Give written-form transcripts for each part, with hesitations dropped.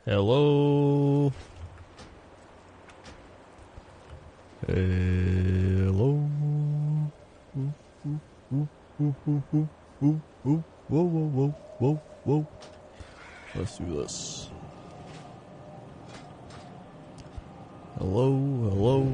Hello. Hello. Whoa. Let's do this. Hello.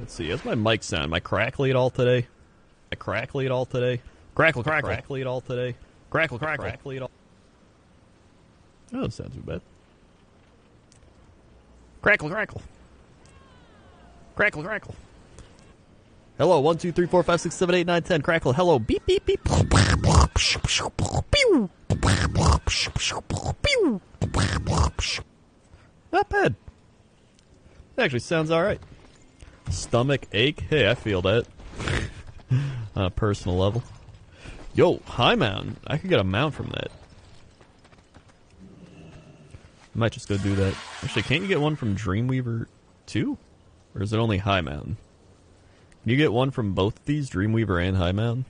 Let's see, how's my mic sound? Am I crackly at all today? Crackle, it all today. Crackle it all. Oh, that sounds too bad. Crackle. Hello, 1, 2, 3, 4, 5, 6, 7, 8, 9, 10. Crackle. Hello. Beep. Not bad. It actually sounds alright. Stomach ache? Hey, I feel that. On a personal level. Yo, high mount. I could get a mount from that. I might just go do that. Actually, can't you get one from Dreamweaver too? Or is it only High Mountain? Can you get one from both of these, Dreamweaver and High Mountain?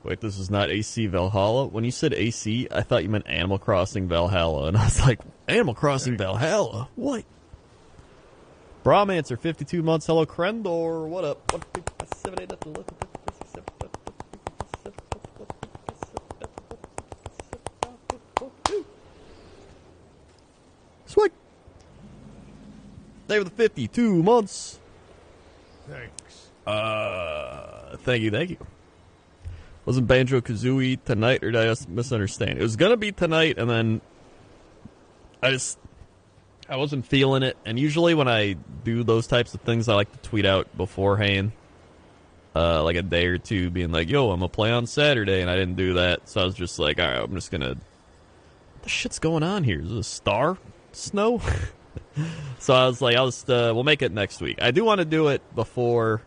Wait, this is not AC Valhalla? When you said AC, I thought you meant Animal Crossing Valhalla, and I was like, Animal Crossing Valhalla? What? Brahmancer, 52 months. Hello, Krendor. What up? Sweet. They were the 52 months. Thanks. Thank you. Wasn't Banjo-Kazooie tonight, or did I misunderstand? It was gonna be tonight, and then I wasn't feeling it. And usually when I do those types of things, I like to tweet out beforehand, like a day or two, being like, yo, I'm gonna play on Saturday, and I didn't do that. So I was just like, alright, I'm just gonna... What the shit's going on here? Is this a star snow? So I was like, we'll make it next week. I do want to do it before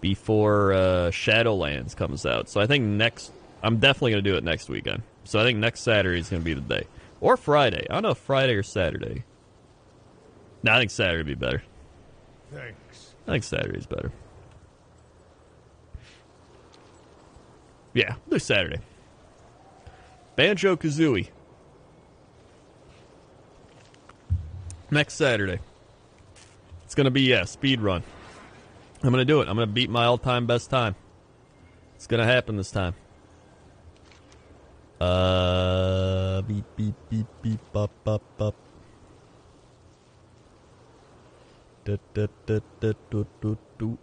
Shadowlands comes out. So I think I'm definitely going to do it next weekend. So I think next Saturday is going to be the day. Or Friday. I don't know if Friday or Saturday. No, I think Saturday would be better. Thanks. I think Saturday's better. Yeah, we'll do Saturday. Banjo-Kazooie. Next Saturday. It's going to be, speed run. I'm going to do it. I'm going to beat my all-time best time. It's going to happen this time. Beep, bop, bop, bop.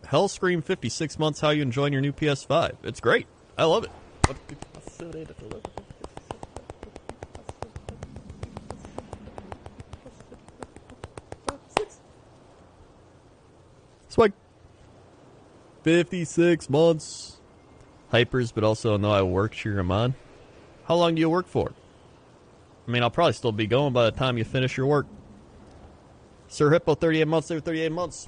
Hellscream 56 months, how you enjoying your new PS5? It's great. I love it. Swag. 56 months. Hypers, but also no, I work, cheer him on. How long do you work for? I mean, I'll probably still be going by the time you finish your work. Sir Hippo, 38 months. They were 38 months.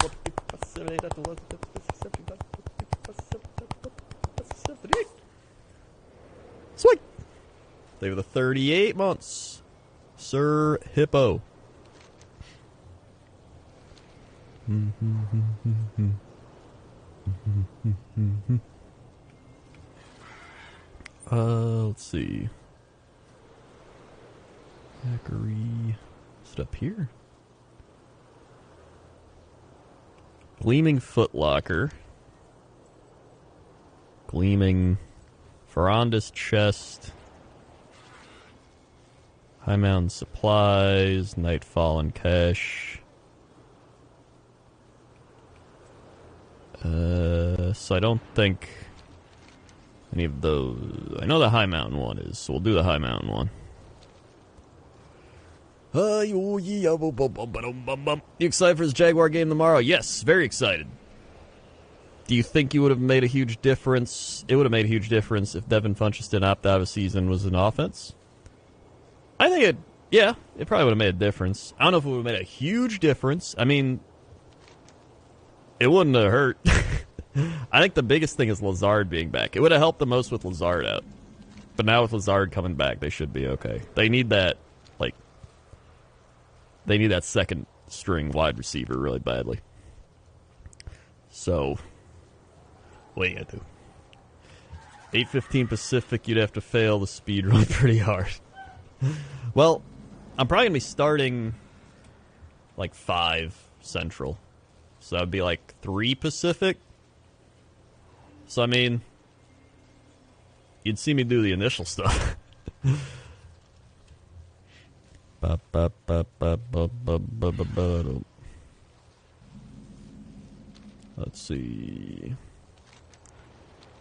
Sweet. They were the 38 months. Sir Hippo. Let's see. Hackery. Is it up here? Gleaming Footlocker. Gleaming Ferranda's Chest. High Mountain Supplies. Nightfall and Cache. So I don't think any of those... I know the High Mountain one is, so we'll do the High Mountain one. You excited for this Jaguar game tomorrow? Yes, very excited. Do you think you would have made a huge difference? It would have made a huge difference if Devin Funchess didn't opt out of a season was an offense. I think Yeah, it probably would have made a difference. I don't know if it would have made a huge difference. I mean, it wouldn't have hurt. I think the biggest thing is Lazard being back. It would have helped the most with Lazard out. But now with Lazard coming back, they should be okay. They need that, like, they need that second string wide receiver really badly. So, what are you gonna do? 8:15 Pacific, you'd have to fail the speed run pretty hard. Well, I'm probably gonna be starting like 5 Central. So that would be like 3 Pacific. So I mean, you'd see me do the initial stuff. Let's see.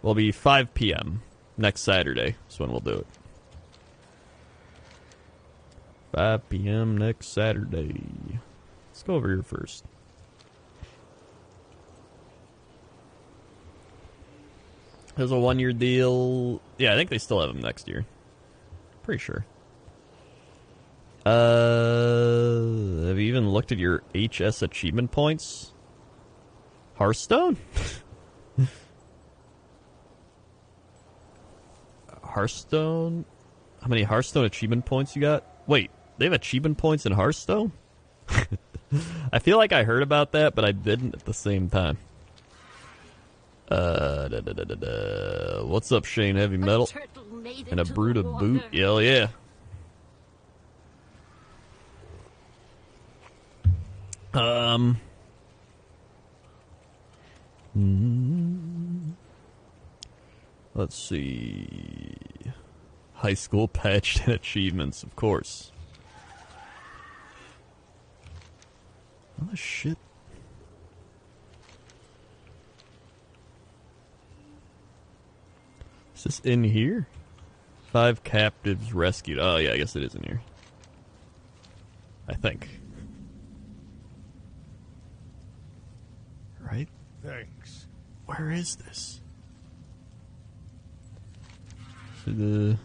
Will be 5 p.m. next Saturday. That's when we'll do it. 5 p.m. next Saturday. Let's go over here first. There's a 1-year deal. Yeah, I think they still have them next year. Pretty sure. Have you even looked at your HS achievement points? Hearthstone? Hearthstone? How many Hearthstone achievement points you got? Wait, they have achievement points in Hearthstone? I feel like I heard about that, but I didn't at the same time. What's up, Shane Heavy Metal? And a brood of boot? Hell yeah. Let's see. High school patched and achievements, of course. Oh, shit. Is this in here? 5 captives rescued. Oh, yeah, I guess it is in here. I think. Right? Thanks. Where is this? Is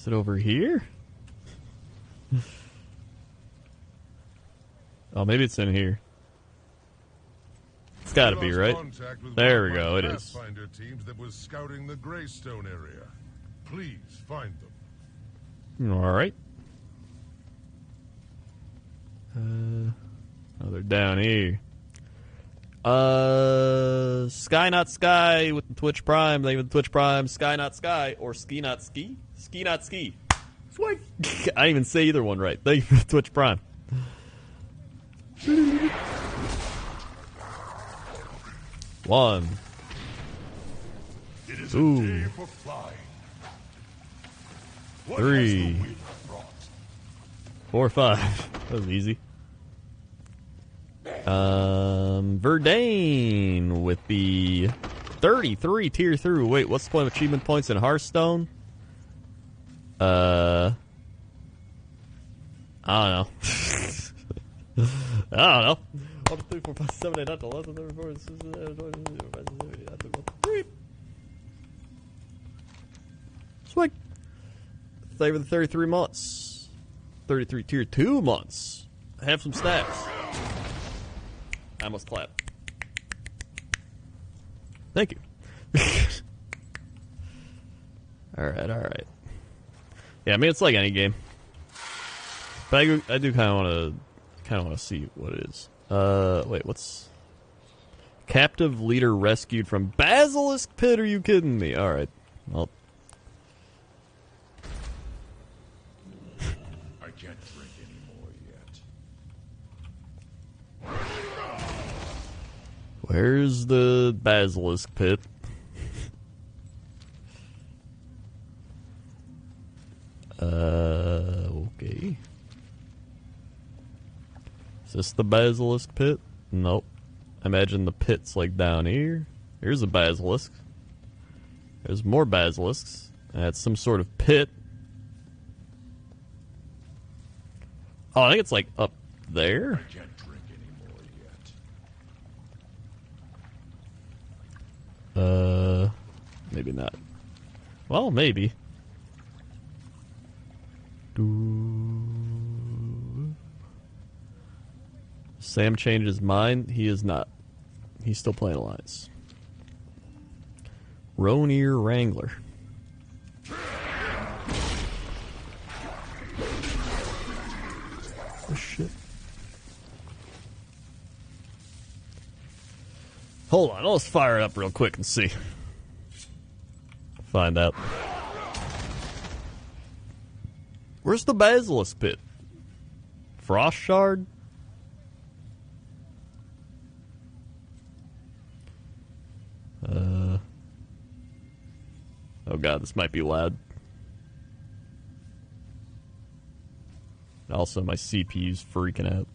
it over here? Oh, maybe it's in here. It's got to be, right? There we go, it is. Teams that was scouting the Greystone area. Please find them. All right. Oh, they're down here. Sky Not Sky with the Twitch Prime. Thank you for the Twitch Prime. Sky Not Sky or Ski Not Ski. Ski Not Ski. Swing. I didn't even say either one right. Thank you for the Twitch Prime. One. It is a day for flying. 3, 4, 5. That was easy. Verdane with the 33 tier through. Wait, what's the point of achievement points in Hearthstone? I don't know. I don't know. 1, 2, 3, 4, 5, 7, 8, 9, 10, 11, 12, 13, 14, 15, Swing. Favor the 33 months. 33 tier 2 months. Have some stats. I must clap. Thank you. Alright. Yeah, I mean, it's like any game. But I do kind of want to see what it is. Wait, what's... Captive leader rescued from Basilisk Pit? Are you kidding me? Alright. Well... I can't drink anymore yet. Where's the Basilisk Pit? Okay. Is this the Basilisk Pit? Nope. I imagine the pit's like down here. Here's a Basilisk. There's more Basilisks. That's some sort of pit. Oh, I think it's like up there. I can't drink anymore yet. Maybe not. Well, maybe. Sam changed his mind. He is not. He's still playing Alliance. Ronir Wrangler. Oh, shit. Hold on, let's fire it up real quick and see. Find out. Where's the Basilisk Pit? Frost Shard? Oh god, this might be loud. Also, my CPU's freaking out.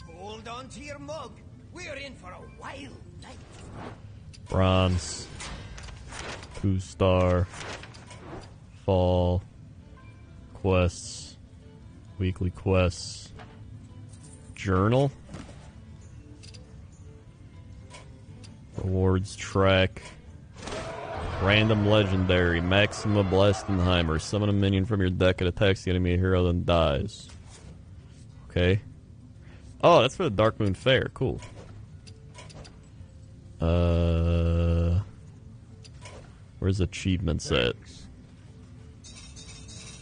Hold on to your mug. We're in for a wild night. Bronze. 2-star. Fall. Quests. Weekly quests. Journal. Rewards track. Random legendary. Maxima Blastenheimer. Summon a minion from your deck. It attacks the enemy hero, then dies. Okay. Oh, that's for the Dark Moon Fair. Cool. Where's achievements at?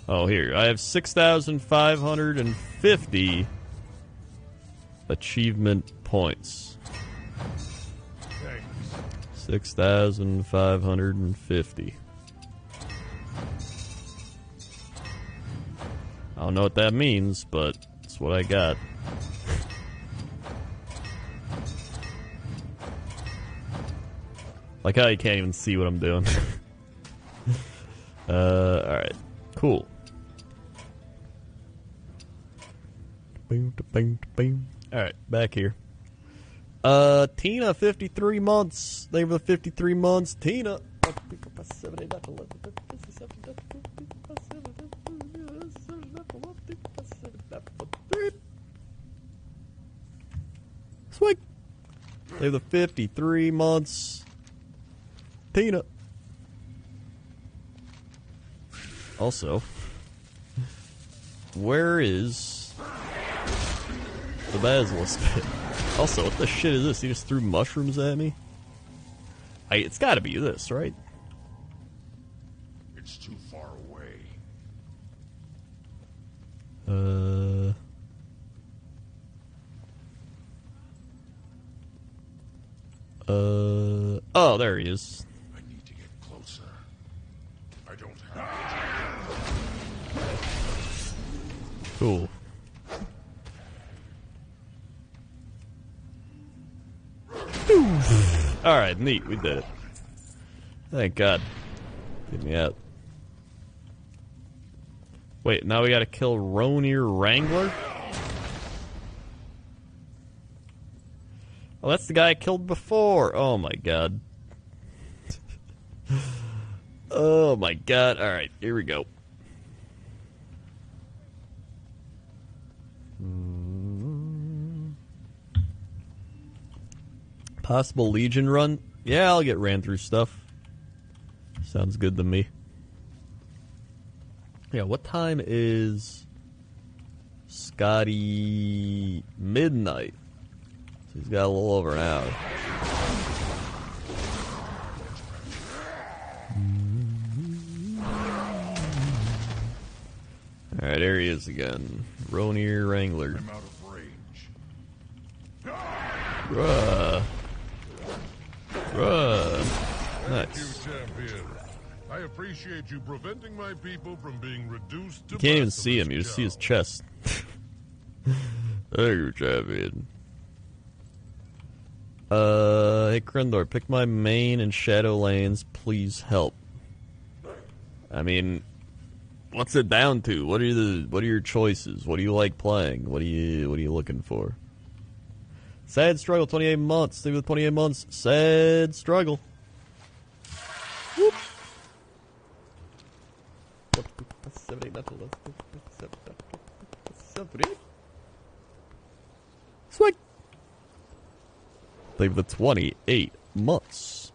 Oh, here. I have 6,550 achievement points. 6,550. I don't know what that means, but it's what I got. Like how you can't even see what I'm doing. Alright. Cool. Alright, back here. Tina, 53 months. Thank you for the 53 months. Tina. Swing. Thank you for the 53 months. Tina. Also, where is the Basilisk Pit? Also, what the shit is this? He just threw mushrooms at me? It's gotta be this, right? It's too far away. Oh, there he is. I need to get closer. I don't have Cool. Alright, neat, we did it. Thank God. Get me out. Wait, now we gotta kill Ronir Wrangler? Oh, that's the guy I killed before. Oh my God. Oh my God. Alright, here we go. Possible Legion run? Yeah, I'll get ran through stuff. Sounds good to me. Yeah, what time is Scotty? Midnight. So he's got a little over an hour. Alright, there he is again. Ronir Wrangler. I'm out of range. Bruh. Bruh. Thank you, Nice. champion. I appreciate you preventing my people from being reduced to. You can't even see him, you just see his chest. Thank you, champion. Hey Krendor, pick my main and shadow lanes, please help. I mean, what's it down to? What are your choices? What do you like playing? What are you looking for? Sad struggle, 28 months. Stay with 28 months. Sad struggle. Whoop. Swing. Leave the 28 months.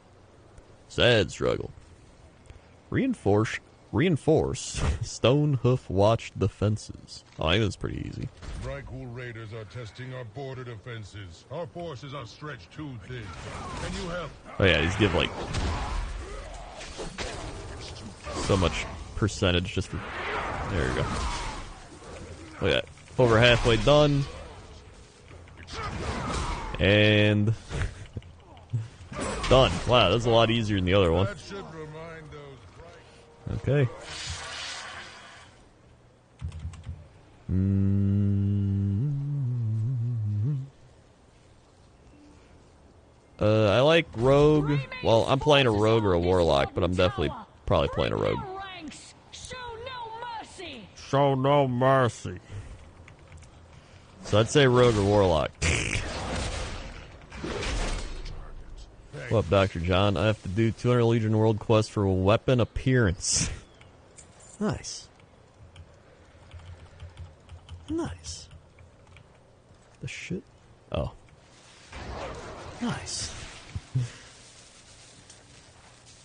Sad struggle. Reinforce Reinforce stone hoof watch defenses. Oh, I think that's pretty easy. Vrykul raiders are testing our border defenses. Our forces are stretched too thin. Can you help? Oh yeah, these give like so much percentage just for. There we go. Look at that. Over halfway done. And done. Wow, that's a lot easier than the other one. That should remind those Okay. I like rogue. Well, I'm playing a rogue or a warlock, but I'm definitely probably playing a rogue. Show no mercy. So I'd say rogue or warlock. What up, Dr. John? I have to do 200 Legion World Quest for a weapon appearance. Nice. Nice. The shit? Oh. Nice.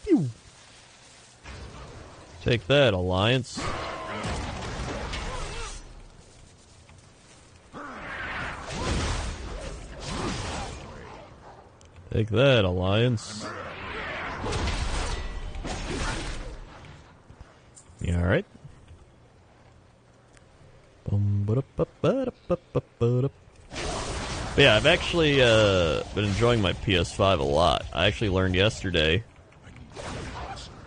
Pew. Take that, Alliance. Take that, Alliance. You alright? But yeah, I've actually been enjoying my PS5 a lot. I actually learned yesterday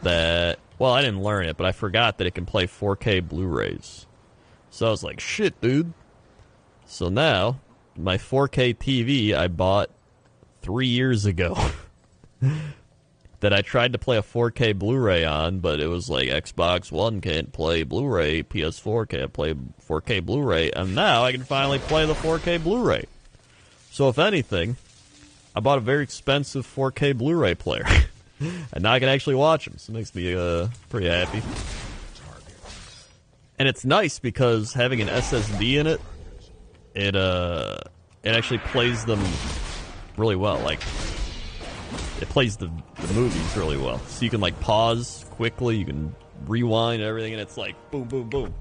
that... Well, I didn't learn it, but I forgot that it can play 4K Blu-rays. So I was like, shit, dude. So now, my 4K TV I bought 3 years ago that I tried to play a 4K Blu-ray on, but it was like Xbox One can't play Blu-ray, PS4 can't play 4K Blu-ray, and now I can finally play the 4K Blu-ray. So if anything, I bought a very expensive 4K Blu-ray player, and now I can actually watch them, so it makes me pretty happy. And it's nice because having an SSD in it, it actually plays them really well. Like, it plays the movies really well. So you can, like, pause quickly, you can rewind and everything, and it's like, boom, boom, boom.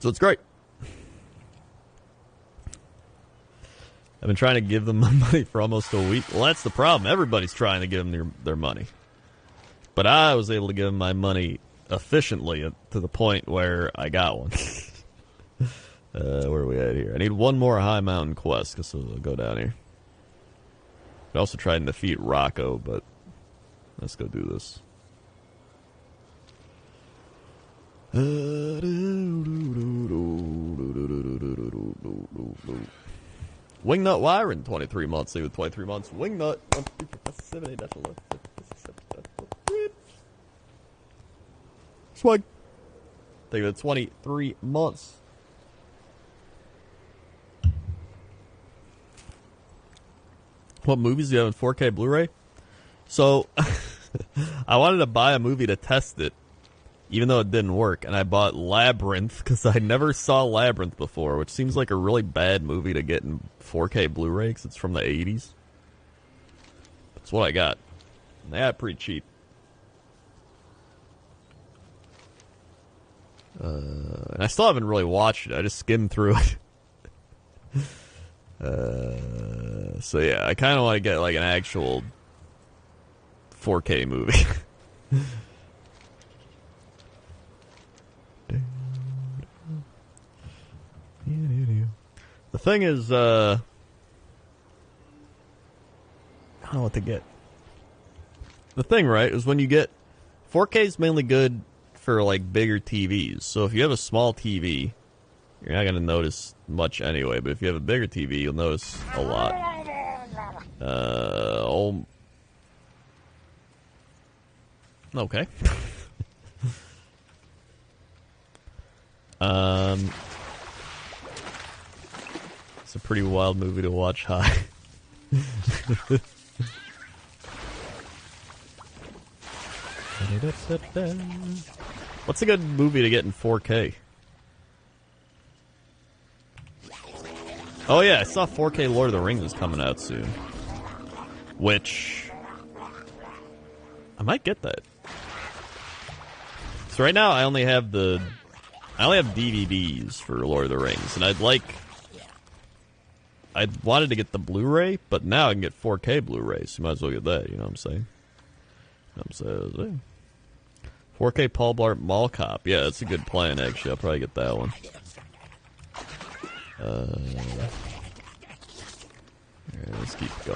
So it's great. I've been trying to give them my money for almost a week. Well, that's the problem. Everybody's trying to give them their money. But I was able to give them my money efficiently to the point where I got one. Where are we at here? I need one more high mountain quest, because we'll go down here. I also tried to defeat Rocco, but let's go do this. Wingnut Wyron, 23 months. See with 23 months. Wingnut. Swag. Take it 23 months. What movies do you have in 4K Blu-ray? So, I wanted to buy a movie to test it, even though it didn't work, and I bought Labyrinth, because I never saw Labyrinth before, which seems like a really bad movie to get in 4K Blu-ray, because it's from the 80s. That's what I got. And they got it pretty cheap. And I still haven't really watched it. I just skimmed through it. So yeah, I kind of want to get like an actual 4K movie. The thing is, I don't know what to get. The thing, right, is when you get 4K is mainly good for like bigger TVs. So if you have a small TV, you're not gonna notice much anyway. But if you have a bigger TV, you'll notice a lot. Okay. It's a pretty wild movie to watch high. What's a good movie to get in 4K? Oh yeah, I saw 4K Lord of the Rings is coming out soon. Which... I might get that. So right now I only have DVDs for Lord of the Rings, and I wanted to get the Blu-ray, but now I can get 4K Blu-rays. So you might as well get that. You know what I'm saying? 4K Paul Blart Mall Cop. Yeah, that's a good plan. Actually, I'll probably get that one. Let's keep it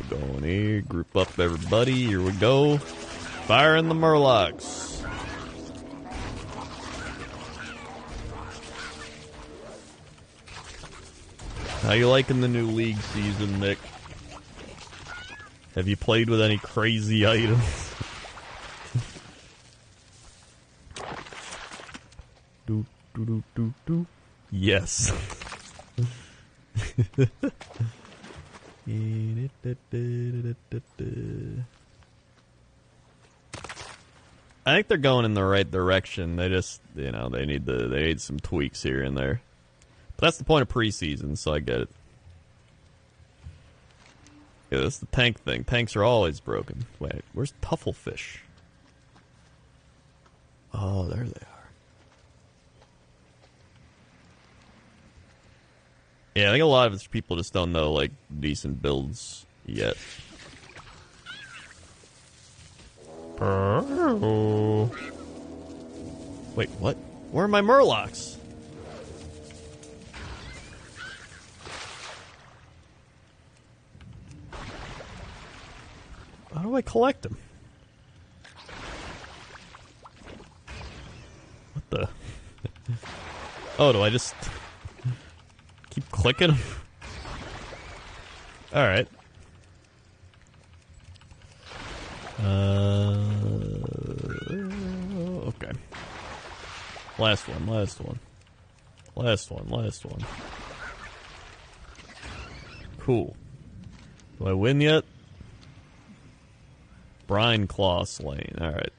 going here. Group up, everybody. Here we go. Firing the Murlocs. How you liking the new League season, Nick? Have you played with any crazy items? do. Yes. I think they're going in the right direction. They just, they need some tweaks here and there. But that's the point of preseason, so I get it. Yeah, that's the tank thing. Tanks are always broken. Wait, where's Tufflefish? Oh, there they are. Yeah, I think a lot of people just don't know, like, decent builds yet. Wait, what? Where are my Murlocs? How do I collect them? What the? Oh, do I just keep clicking them? Alright. Okay. Last one. Cool. Do I win yet? Brine Claw slain. Alright.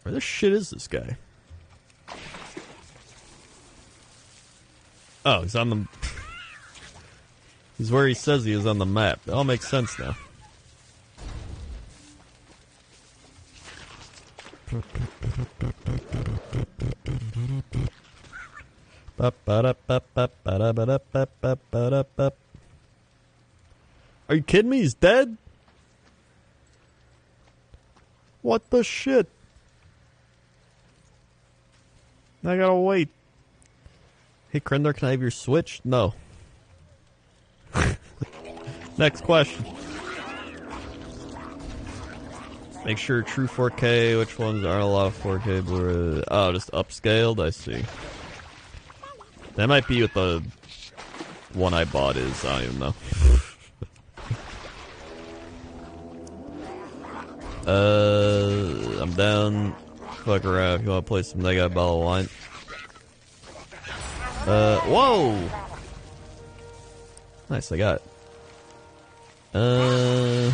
Where the shit is this guy? Oh, he's on the... He's where he says he is on the map. That all makes sense now. Are you kidding me? He's dead? What the shit? I gotta wait. Hey, Krendor, can I have your Switch? No. Next question. Make sure true 4K. Which ones aren't a lot of 4K Blu-ray? Oh, just upscaled? I see. That might be what the one I bought is. I don't even know. I'm down. Fuck around if you want to play some They Got a Bottle of Wine. Whoa! Nice, I got it. I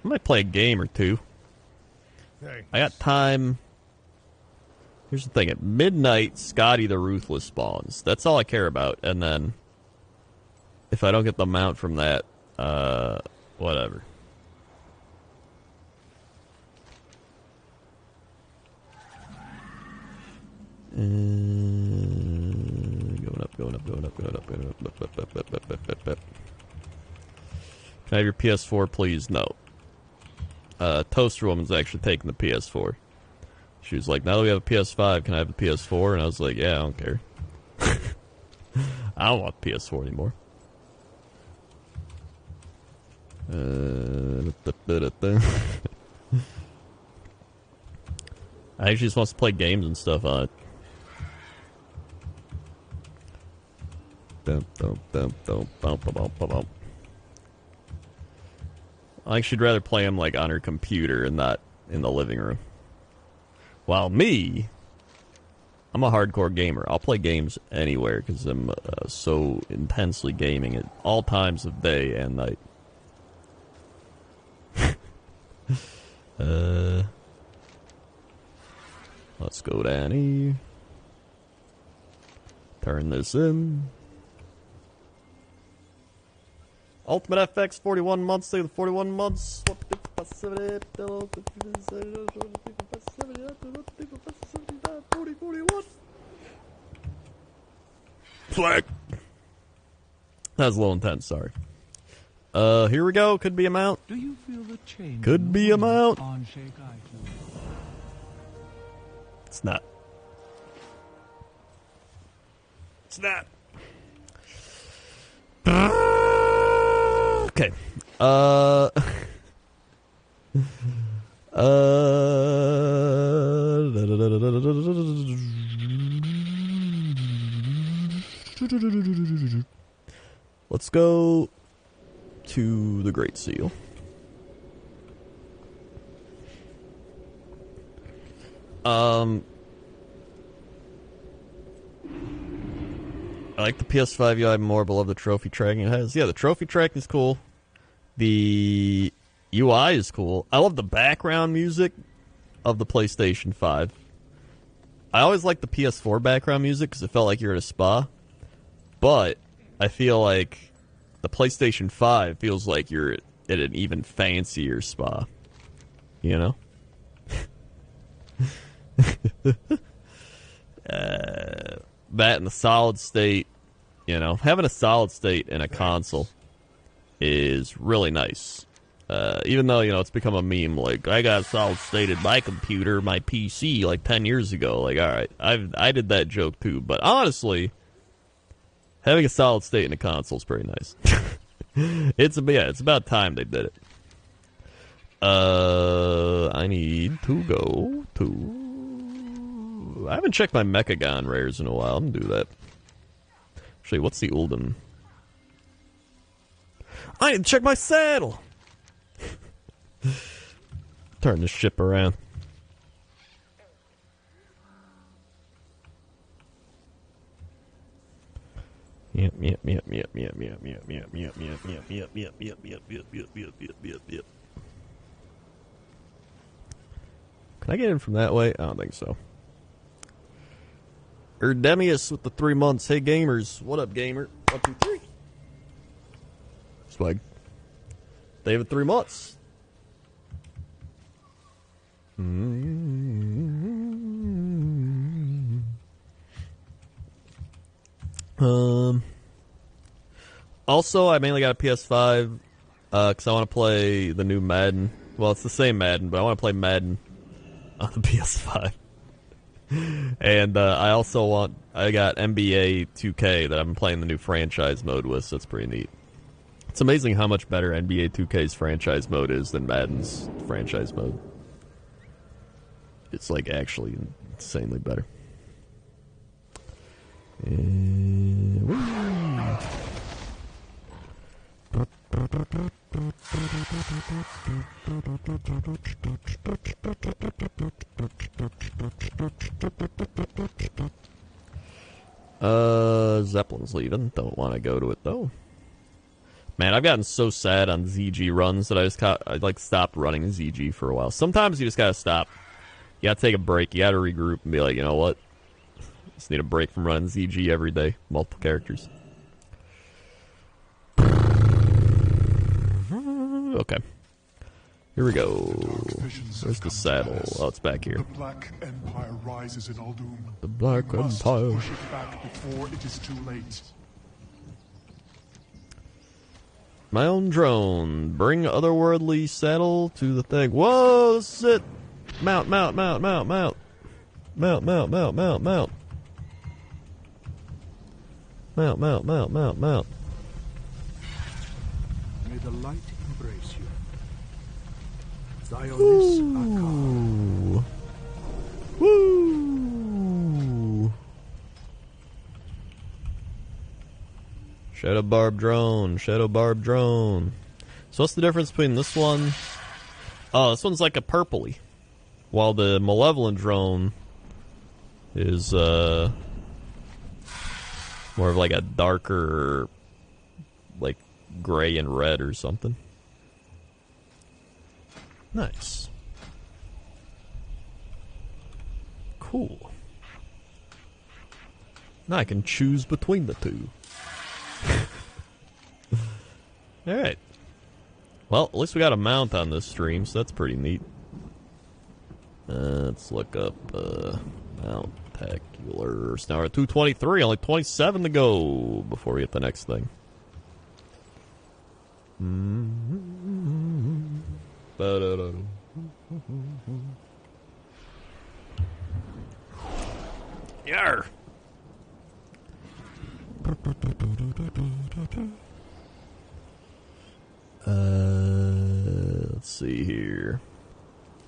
might play a game or two. Hey. I got time. Here's the thing. At midnight, Scotty the Ruthless spawns. That's all I care about. And then, if I don't get the mount from that, whatever. Going up. Can I have your PS4, please? No. Toaster Woman's actually taking the PS4. She was like, now that we have a PS5, can I have the PS4? And I was like, yeah, I don't care. I don't want the PS4 anymore. I actually just wants to play games and stuff on it. I think she'd rather play them like on her computer and not in the living room. While me, I'm a hardcore gamer. I'll play games anywhere because I'm so intensely gaming at all times of day and night. Let's go, Danny. Turn this in. Ultimate FX 41 months. Say the 41 months. Flag. That was a little intense, sorry. Here we go. Could be a mount. Do you feel the change? Could be a mount. On Shake Eye. It's not. It's not. Okay. Let's go to the Great Seal. I like the PS5 UI more, but love the trophy tracking it has. Yeah, the trophy tracking is cool. The UI is cool. I love the background music of the PlayStation 5. I always liked the PS4 background music because it felt like you're at a spa. But I feel like the PlayStation 5 feels like you're at an even fancier spa. You know? That and the solid state, you know, having a solid state in a console is really nice. Even though, you know, it's become a meme, like, I got a solid state in my computer, my PC, like 10 years ago. Like, alright, I did that joke too. But honestly, having a solid state in a console is pretty nice. It's about time they did it. I need to go to... I haven't checked my Mechagon rares in a while. I'm gonna do that. Actually, what's the Ulden? I need to check my saddle! Turn this ship around. Yep. Can I get in from that way? I don't think so. Erdemius with the 3 months. Hey gamers, what up, gamer? 1, 2, 3. Swag. David, 3 months. Also, I mainly got a PS5 because I want to play the new Madden. Well, it's the same Madden, but I want to play Madden on the PS5. And I got NBA 2K that I'm playing the new franchise mode with, so it's pretty neat. It's amazing how much better NBA 2K's franchise mode is than Madden's franchise mode. It's like actually insanely better. Zeppelin's leaving. Don't want to go to it though. Man, I've gotten so sad on ZG runs that I stopped running ZG for a while. Sometimes you just gotta stop. You gotta take a break. You gotta regroup and be like, you know what? Just need a break from running ZG every day. Multiple characters. Okay. Here we go. Where's the saddle? Oh, it's back here. The Black Empire rises in Uldum. The Black We must Empire. push it back before it is too late. My own drone. Bring otherworldly saddle to the thing. Whoa, sit. Mount. Mount. May the light embrace you. Zionis Akar. Woo! Shadow Barb Drone. So what's the difference between this one? Oh, this one's like a purpley. While the Malevolent Drone is more of like a darker, like gray and red or something. Nice. Cool. Now I can choose between the two. Alright. Well, at least we got a mount on this stream, so that's pretty neat. Let's look up mount taculars. Now we're at 223, only 27 to go before we get the next thing. Yarr! Let's see here.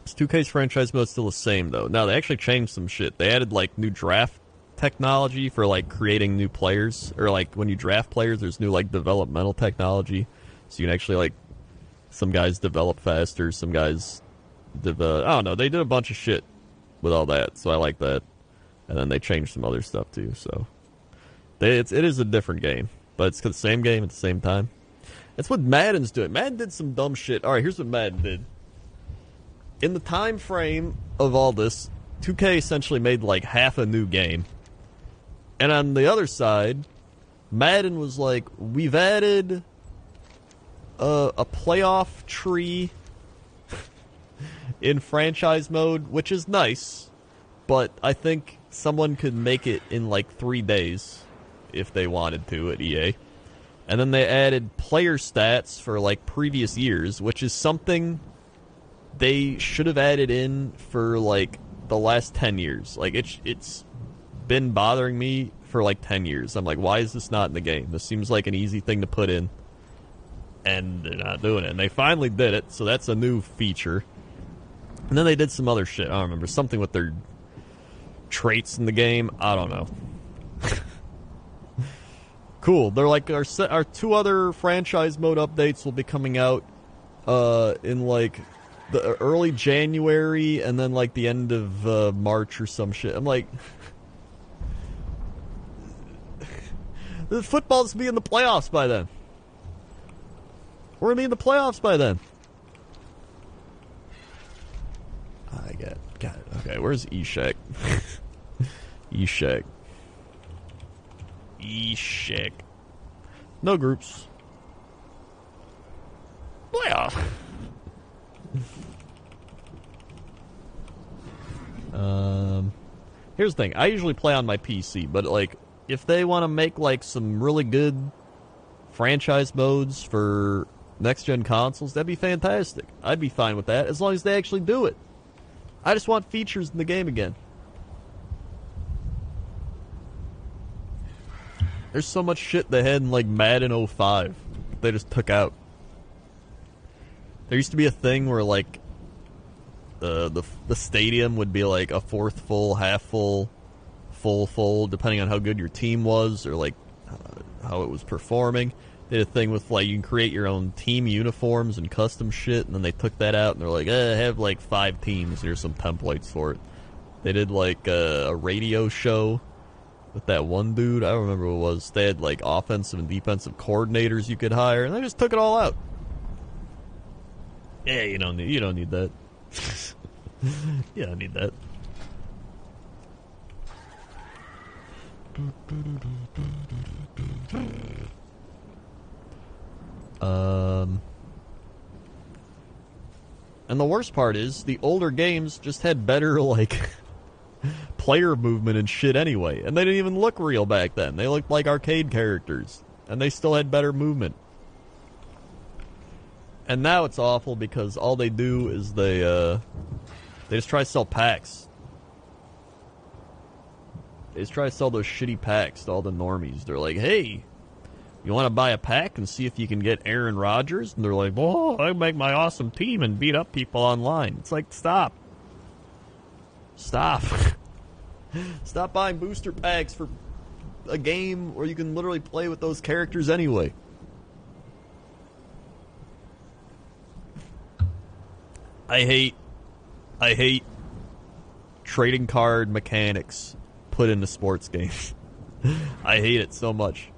This 2K's franchise mode's still the same, though. No, they actually changed some shit. They added, like, new draft technology for, like, creating new players. Or, like, when you draft players, there's new, like, developmental technology. So you can actually, like, some guys develop faster, some guys develop... I don't know, they did a bunch of shit with all that, so I like that. And then they changed some other stuff, too, so... it is a different game, but it's the same game at the same time. That's what Madden's doing. Madden did some dumb shit. Alright, here's what Madden did. In the time frame of all this, 2K essentially made like half a new game. And on the other side, Madden was like, we've added a playoff tree in franchise mode, which is nice, but I think someone could make it in like 3 days if they wanted to at EA. And then they added player stats for like previous years, which is something they should have added in for like the last 10 years. Like it's been bothering me for like 10 years. I'm like, why is this not in the game? This seems like an easy thing to put in, and they're not doing it. And they finally did it, so that's a new feature. And then they did some other shit. I don't remember, something with their traits in the game. I don't know. Cool. They're like, our 2 other franchise mode updates will be coming out in like the early January and then like the end of March or some shit. I'm like, the football's gonna be in the playoffs by then. We're gonna be in the playoffs by then. I got it. Okay, where's Eshek? Eshek. Eshek. No groups. Playoff. Here's the thing. I usually play on my PC, but like, if they want to make like some really good franchise modes for next-gen consoles, that'd be fantastic. I'd be fine with that, as long as they actually do it. I just want features in the game again. There's so much shit they had in like Madden 05 they just took out. There used to be a thing where like the stadium would be like a fourth full, half full, full, depending on how good your team was or like how it was performing. They did a thing with like you can create your own team uniforms and custom shit, and then they took that out and they're like, have like 5 teams. Here's some templates for it. They did like a radio show with that one dude. I don't remember what it was. They had like offensive and defensive coordinators you could hire, and they just took it all out. Yeah, you don't need that. You don't need that. And the worst part is the older games just had better like player movement and shit anyway, and they didn't even look real back then. They looked like arcade characters, and they still had better movement. And now it's awful because all they do is they just try to sell packs. They just try to sell those shitty packs to all the normies. They're like, hey, you want to buy a pack and see if you can get Aaron Rodgers? And they're like, oh, I make my awesome team and beat up people online. It's like, stop. Stop. Stop buying booster packs for a game where you can literally play with those characters anyway. I hate trading card mechanics put into sports games. I hate it so much.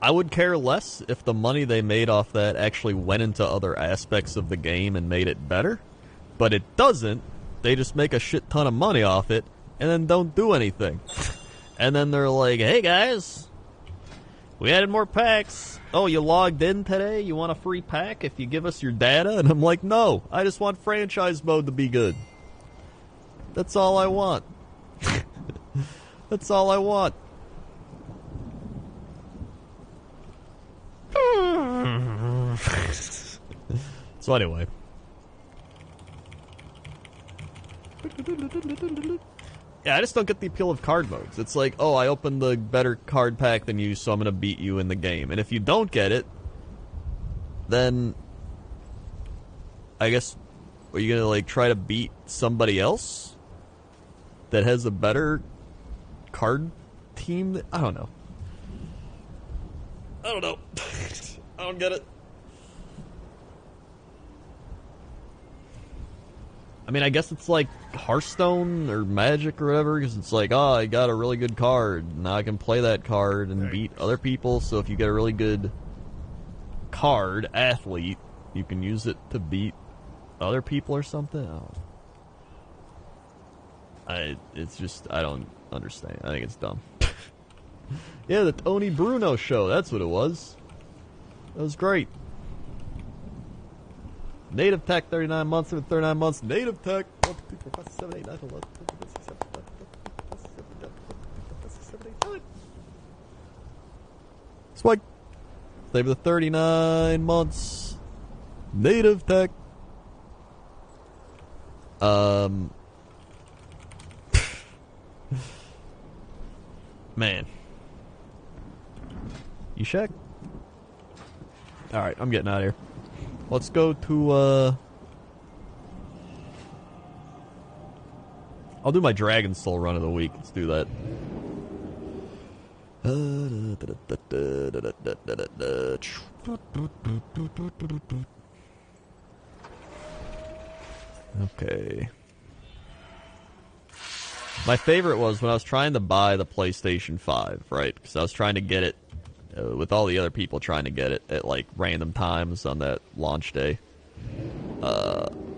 I would care less if the money they made off that actually went into other aspects of the game and made it better, but it doesn't. They just make a shit ton of money off it and then don't do anything. And then they're like, hey guys, we added more packs. Oh, you logged in today? You want a free pack if you give us your data? And I'm like, no, I just want franchise mode to be good. That's all I want. That's all I want. So anyway. Yeah, I just don't get the appeal of card modes. It's like, oh, I opened the better card pack than you, so I'm going to beat you in the game. And if you don't get it, then I guess, are you going to, like, try to beat somebody else that has a better card team? I don't know. I don't know. I don't get it. I mean, I guess it's like Hearthstone or Magic or whatever, because it's like, oh, I got a really good card. Now I can play that card and beat other people. So if you get a really good card, athlete, you can use it to beat other people or something. It's just, I don't understand. I think it's dumb. Yeah, the Tony Bruno show. That's what it was. That was great. Native Tech, 39 months. 39 months. Native Tech. 1, 2, 3, 4, 5, 6, 7, 8, 9, 10, 11, 12, 13, 14, 15, 16, 17, 18, 19. Swag. Save the 39 months. Native Tech. Man. You check? Alright, I'm getting out of here. Let's go to, I'll do my Dragon Soul run of the week. Let's do that. Okay. My favorite was when I was trying to buy the PlayStation 5, right? Because I was trying to get it with all the other people trying to get it at, like, random times on that launch day.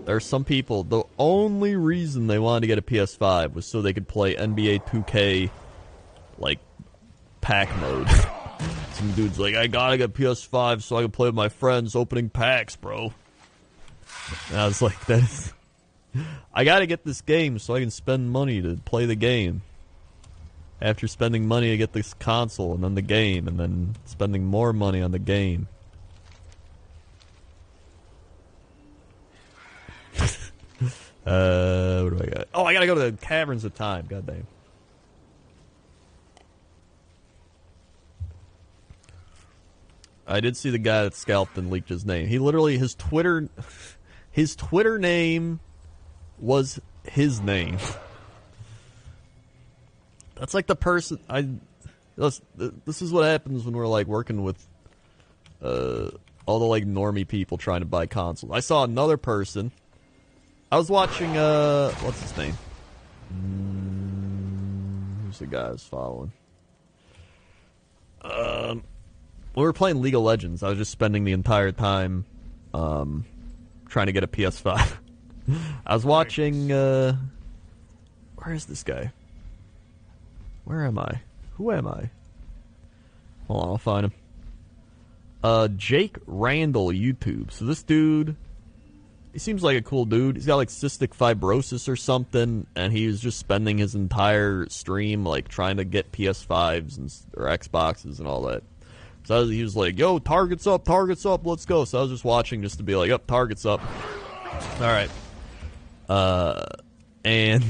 There's some people, the only reason they wanted to get a PS5 was so they could play NBA 2K, like, pack mode. Some dude's like, I gotta get PS5 so I can play with my friends opening packs, bro. And I was like, I gotta get this game so I can spend money to play the game. After spending money to get this console, and then the game, and then spending more money on the game. What do I got? Oh, I gotta go to the Caverns of Time, goddamn. I did see the guy that scalped and leaked his name. He literally, his Twitter name was his name. That's like the person this is what happens when we're like working with all the like normie people trying to buy consoles. I saw another person. I was watching what's his name? Who's the guy I was following? When we were playing League of Legends, I was just spending the entire time trying to get a PS5. I was watching where is this guy? Where am I? Who am I? Hold on, I'll find him. Jake Randall YouTube. So this dude, he seems like a cool dude. He's got like cystic fibrosis or something, and he was just spending his entire stream like trying to get PS5s or Xboxes and all that. So he was like, yo, target's up, let's go. So I was just watching just to be like, up, target's up. Alright. And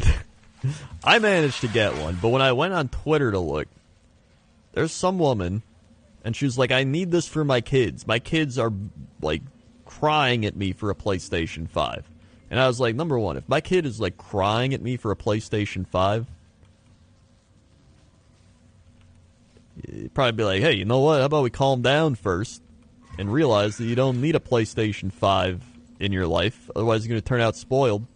I managed to get one, but when I went on Twitter to look, there's some woman, and she was like, I need this for my kids. My kids are, like, crying at me for a PlayStation 5. And I was like, number one, if my kid is, like, crying at me for a PlayStation 5, you'd probably be like, hey, you know what? How about we calm down first and realize that you don't need a PlayStation 5 in your life. Otherwise, you're going to turn out spoiled.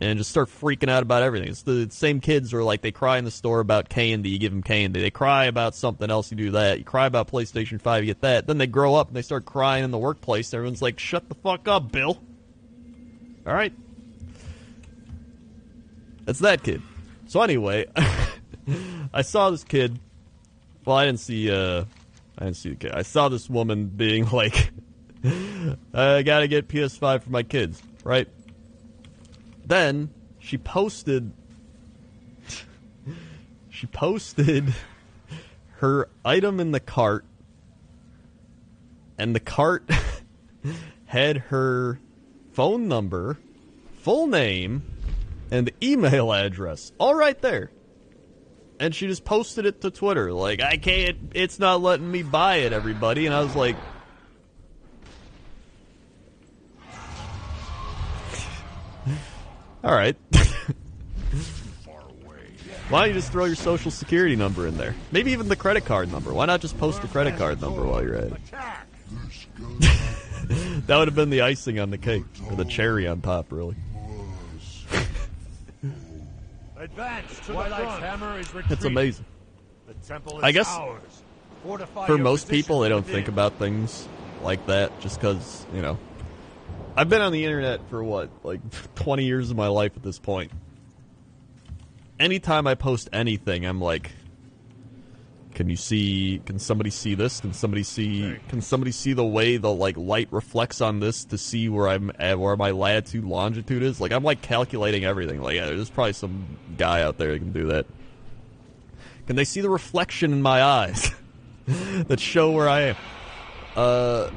and just start freaking out about everything. It's the same kids who are like, they cry in the store about candy, you give them candy. They cry about something else, you do that. You cry about PlayStation 5, you get that. Then they grow up and they start crying in the workplace. Everyone's like, shut the fuck up, Bill. All right. That's that kid. So anyway, I saw this kid. Well, I didn't see the kid. I saw this woman being like, I gotta get PS5 for my kids, right? Then she posted her item in the cart, and the cart had her phone number, full name, and email address all right there. And she just posted it to Twitter like, I can't, it's not letting me buy it, everybody. And I was like, all right. Why don't you just throw your social security number in there? Maybe even the credit card number. Why not just post the credit card number while you're at it? That would have been the icing on the cake, or the cherry on top, really. Advance to Twilight's hammer is retreating. It's amazing. The temple is I guess ours. Fortify for your most people, they don't position think about things like that just because, you know. I've been on the internet for what, like 20 years of my life at this point. Anytime I post anything, I'm like, can somebody see this? Can somebody see the way the like light reflects on this to see where I'm at, where my latitude, longitude is? Like, I'm like calculating everything. Like, yeah, there's probably some guy out there that can do that. Can they see the reflection in my eyes that show where I am?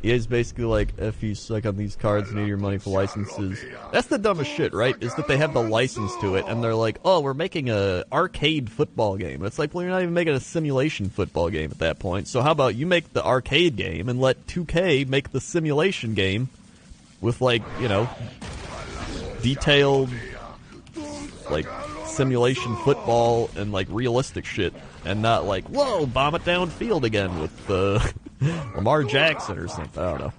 EA's basically like, if you suck on these cards, you need your money for licenses. That's the dumbest shit, right? Is that they have the license to it, and they're like, oh, we're making a arcade football game. It's like, well, you're not even making a simulation football game at that point. So how about you make the arcade game and let 2K make the simulation game with, like, you know, detailed, like, simulation football and, like, realistic shit. And not like, whoa, bomb it downfield again with Lamar Jackson or something. I don't know.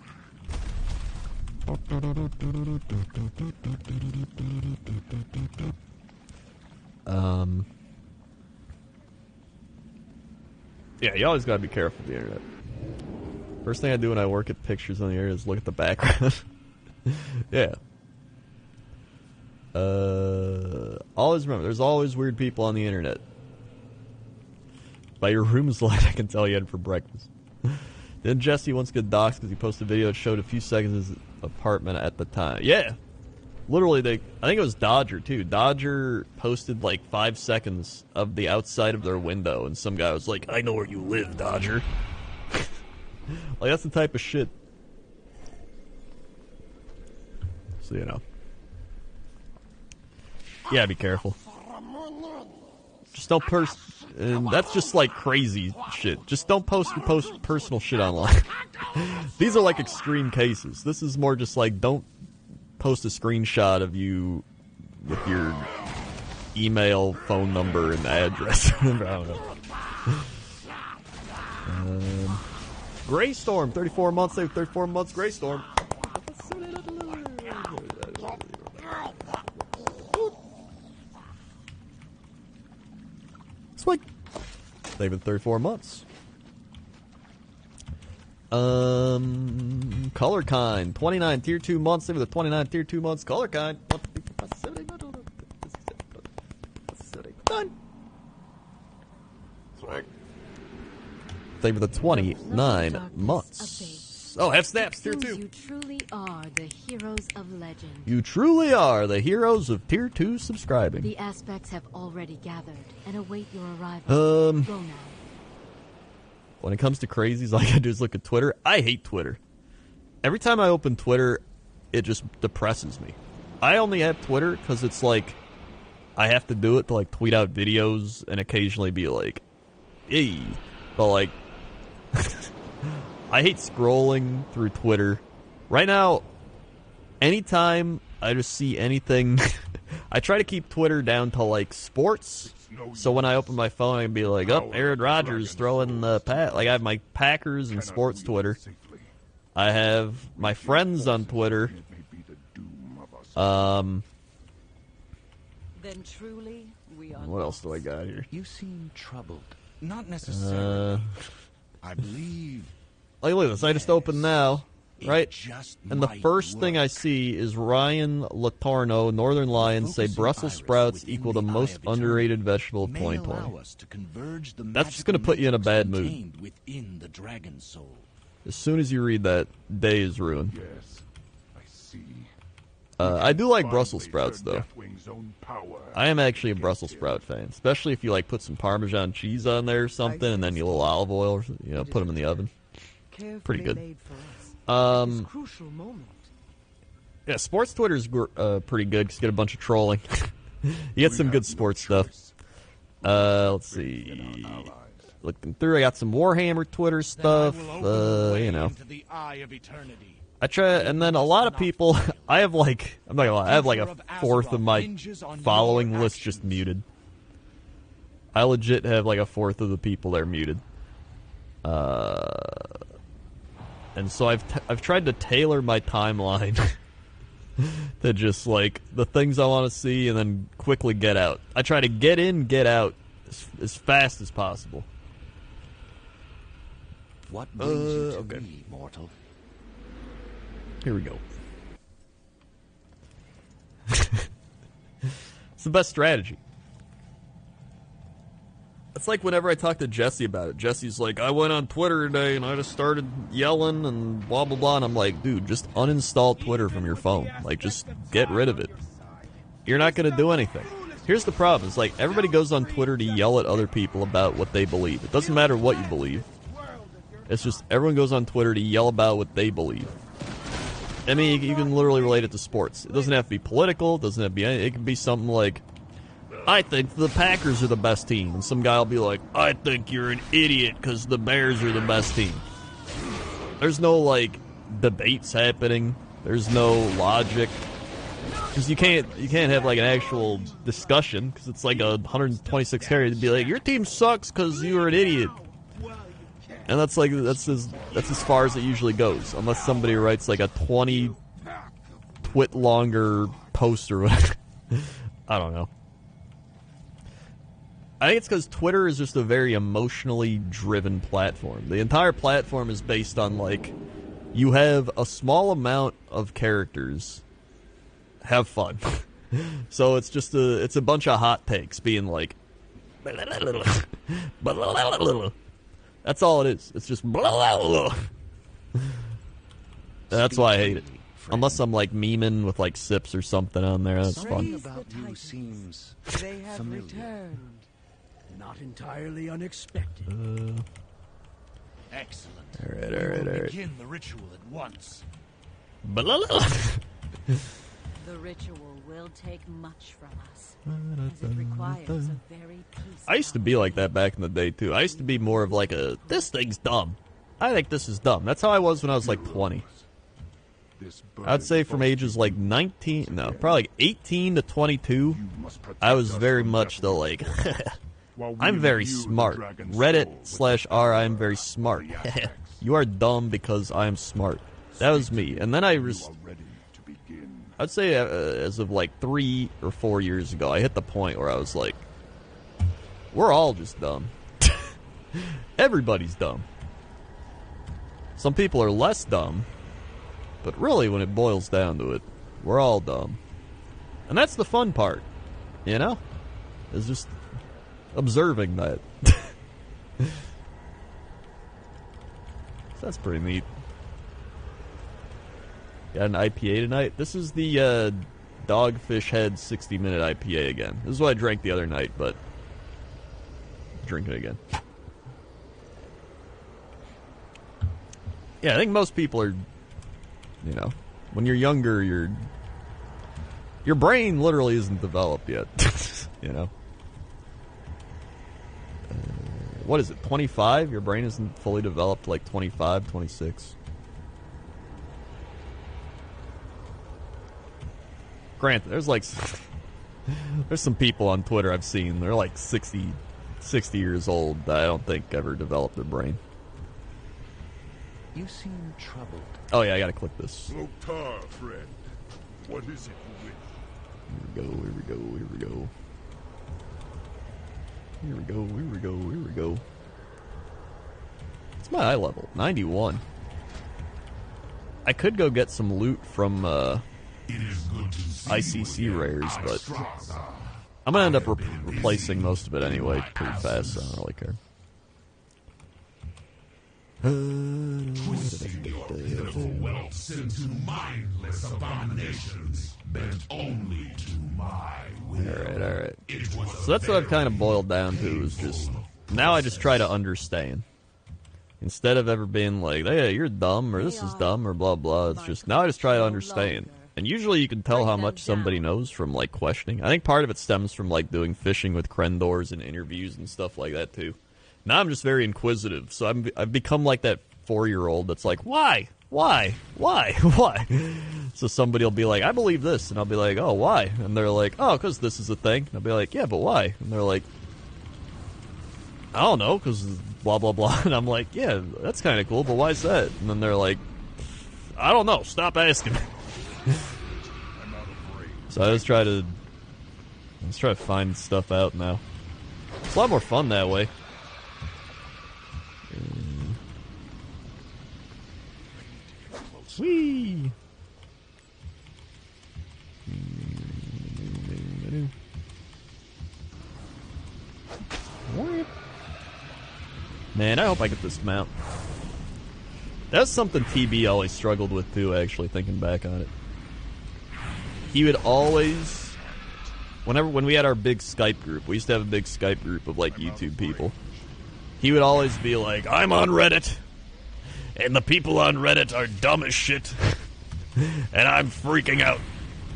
Yeah, you always gotta be careful with the internet. First thing I do when I work at pictures on the internet is look at the background. Yeah. Always remember, there's always weird people on the internet. By your room's light, I can tell you had for breakfast. Then Jesse once get doxxed because he posted a video that showed a few seconds of his apartment at the time. Yeah. Literally, I think it was Dodger, too. Dodger posted, like, 5 seconds of the outside of their window, and some guy was like, I know where you live, Dodger. Like, that's the type of shit. So, you know. Yeah, be careful. Just don't and that's just like crazy shit. Just don't post personal shit online. These are like extreme cases. This is more just like, don't post a screenshot of you with your email, phone number, and address. I don't know. Graystorm, 34 months, 34 months, Graystorm. It's like they've been 34 months. Color Kind, 29 tier 2 months. They've been 29 tier 2 months. Color Kind. Done. They were the 29 months. Oh, have snaps, tier 2. You truly are the heroes of legend. You truly are the heroes of tier 2 subscribing. The aspects have already gathered and await your arrival. Go now. When it comes to crazies, all I gotta do is look at Twitter. I hate Twitter. Every time I open Twitter, it just depresses me. I only have Twitter because it's like, I have to do it to like tweet out videos and occasionally be like, hey. But like, I hate scrolling through Twitter. Right now, anytime I just see anything, I try to keep Twitter down to like sports. So when I open my phone, I can be like, oh, Aaron Rodgers throwing the like I have my Packers and sports Twitter. I have my friends on Twitter, Then truly, we are What else do I got here? You seem troubled. Not necessarily. I believe. Like, look at this. I just opened now, right? just And the might first thing I work. see is Ryan Latorno, Northern Lions, say Focusing Brussels iris sprouts within equal the the eye most of eternity underrated vegetable of may 2020. allow us to converge the That's just magical gonna put you in a matrix bad mood. contained within the dragon soul. As soon as you read that, day is ruined. Yes, I see. I do like Brussels sprouts, though. Deathwing's own power. I am actually a Brussels sprout fan, especially if you like put some Parmesan cheese on there or something, and then you little olive oil, or, you know, put them in the oven. Pretty good. Crucial moment. Yeah, sports Twitter's pretty good because you get a bunch of trolling. You get some good sports stuff. Let's see. Looking through, I got some Warhammer Twitter stuff. You know. Into the eye of eternity. I try, and then a lot of people. I have like, I'm not gonna lie, I have like a fourth of my following list just muted. I legit have like a fourth of the people that are muted. And so I've tried to tailor my timeline to just like the things I want to see and then quickly get out. I try to get in, get out as fast as possible. What brings you to okay. me, mortal? Here we go. It's the best strategy. It's like whenever I talk to Jesse about it. Jesse's like, I went on Twitter today and I just started yelling and blah, blah, blah. And I'm like, dude, just uninstall Twitter from your phone. Like, just get rid of it. You're not going to do anything. Here's the problem. It's like everybody goes on Twitter to yell at other people about what they believe. It doesn't matter what you believe. It's just everyone goes on Twitter to yell about what they believe. I mean, you can literally relate it to sports. It doesn't have to be political. It doesn't have to be anything. It can be something like, I think the Packers are the best team. And some guy will be like, I think you're an idiot because the Bears are the best team. There's no, like, debates happening. There's no logic. Because you can't have, like, an actual discussion because it's like a 126 carry to be like, your team sucks because you're an idiot. And that's like that's as far as it usually goes, unless somebody writes like a 20 twit longer post or whatever. I don't know. I think it's because Twitter is just a very emotionally driven platform. The entire platform is based on like you have a small amount of characters. Have fun. So it's just it's a bunch of hot takes being like that's all it is. It's just blah. That's why I hate it. Unless I'm like memeing with like sips or something on there, that's fun. About you seems They have familiar. returned. Not entirely unexpected. Excellent. All right. Begin the ritual at once. The ritual will take much from us, as it requires a very peaceful. I used to be like that back in the day too. I used to be more of like this thing's dumb. I think this is dumb. That's how I was when I was like 20. I'd say from ages like 19, no, probably like 18 to 22, I was very much the like, I'm very smart. Reddit/r, I'm very smart. You are dumb because I'm smart. That was me. And then I'd say as of like 3 or 4 years ago, I hit the point where I was like, we're all just dumb. Everybody's dumb. Some people are less dumb, but really when it boils down to it, we're all dumb. And that's the fun part, you know? Is just observing that. So that's pretty neat. Got an IPA tonight. This is the Dogfish Head 60-minute IPA again. This is what I drank the other night, but drink it again. Yeah, I think most people are, you know, when you're younger, your brain literally isn't developed yet, you know. What is it, 25? Your brain isn't fully developed like 25, 26. Granted, there's some people on Twitter I've seen, they're like 60 years old that I don't think ever developed their brain. You seem troubled. Oh yeah, I gotta click this. Loktar, friend. What is it you wish? Here we go, here we go, here we go. Here we go, here we go, here we go. What's my eye level? 91. I could go get some loot from ICC rares, but I'm gonna end up replacing most of it anyway pretty fast, so I don't really care. Twisting your pitiful wealth into mindless abominations, bent only to my will. Alright. So that's what I've kind of boiled down to, is just, now I just try to understand. Instead of ever being like, hey, you're dumb, or this is dumb, or blah blah, it's just, now I just try to understand. And usually you can tell how much somebody knows from, like, questioning. I think part of it stems from, like, doing fishing with Krendors and interviews and stuff like that, too. Now I'm just very inquisitive, so I've become like that 4-year-old that's like, why? Why? Why? Why? So somebody will be like, I believe this, and I'll be like, oh, why? And they're like, oh, because this is a thing. And I'll be like, yeah, but why? And they're like, I don't know, because blah, blah, blah. And I'm like, yeah, that's kind of cool, but why is that? And then they're like, I don't know, stop asking. So I just try to find stuff out now. It's a lot more fun that way. Whee! Man, I hope I get this mount. That's something TB always struggled with too, actually, thinking back on it. He would always, when we had our big Skype group, we used to have a big Skype group of, like, YouTube people. He would always be like, I'm on Reddit, and the people on Reddit are dumb as shit, and I'm freaking out,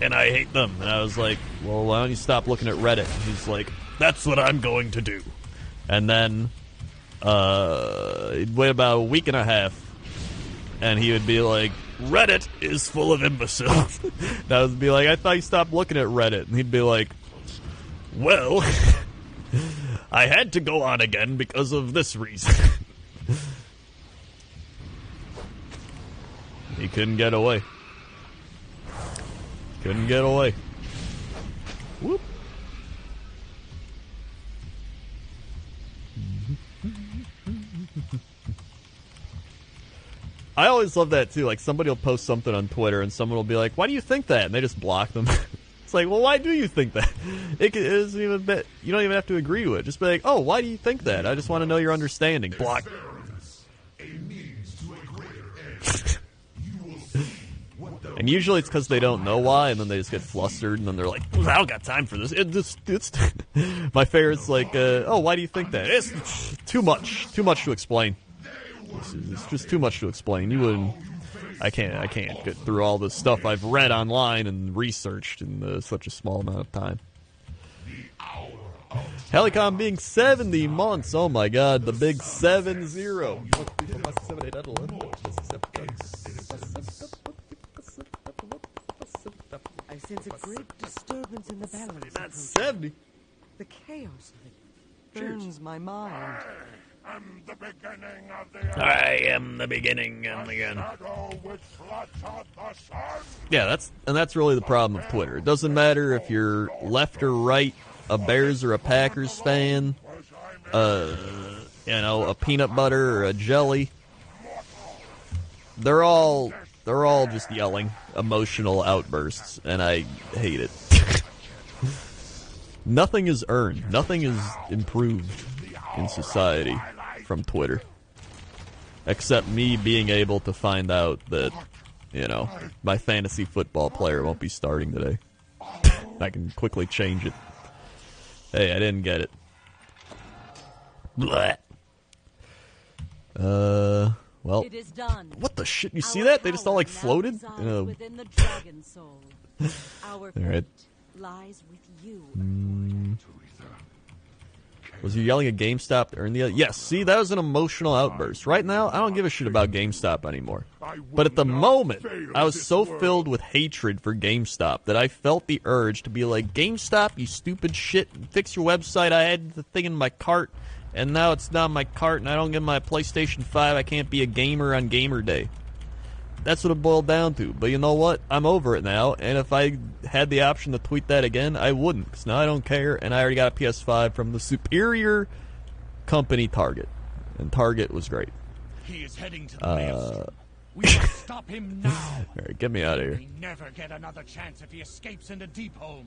and I hate them. And I was like, well, why don't you stop looking at Reddit? And he's like, that's what I'm going to do. And then, he'd wait about a week and a half, and he would be like, Reddit is full of imbeciles. And I would be like, I thought you stopped looking at Reddit. And he'd be like, well, I had to go on again because of this reason. He couldn't get away. Couldn't get away. Whoop. I always love that too. Like, somebody will post something on Twitter and someone will be like, why do you think that? And they just block them. It's like, well, why do you think that? It isn't even you don't even have to agree with it. Just be like, oh, why do you think that? I just want to know your understanding. Block. And usually it's because they don't know why, and then they just get flustered, and then they're like, I don't got time for this. It's my favorite's like, oh, why do you think that? It's too much to explain. It's just too much to explain. You wouldn't. I can't get through all the stuff I've read online and researched in such a small amount of time. Helicom being 70 months. Oh my God, the big 7-0. I sense a great disturbance in the balance. Not 70. The chaos of it burns my mind. I am the beginning of the I am the beginning and the end. shadow which blots out the sun. Yeah, that's really the problem with Twitter. It doesn't matter if you're left or right, a Bears or a Packers fan, a peanut butter or a jelly. They're all just yelling emotional outbursts, and I hate it. Nothing is earned. Nothing is improved in society from Twitter. Except me being able to find out that, my fantasy football player won't be starting today. I can quickly change it. Hey, I didn't get it. Blech. Well, It is done. what the shit? You see that? They just all, like, floated? Within the dragon soul. Our fate Alright. lies with you. Was you yelling at GameStop to earn the... Yes, see, that was an emotional outburst. Right now, I don't give a shit about GameStop anymore. But at the moment, I was so filled with hatred for GameStop that I felt the urge to be like, GameStop, you stupid shit, fix your website. I had the thing in my cart, and now it's not in my cart, and I don't get my PlayStation 5. I can't be a gamer on Gamer Day. That's what it boiled down to. But you know what? I'm over it now, and if I had the option to tweet that again, I wouldn't, because now I don't care, and I already got a PS5 from the superior company Target. And Target was great. He is heading to the maelstrom. We must stop him now. Alright, get me out of here. We never get another chance if he escapes into Deepholm.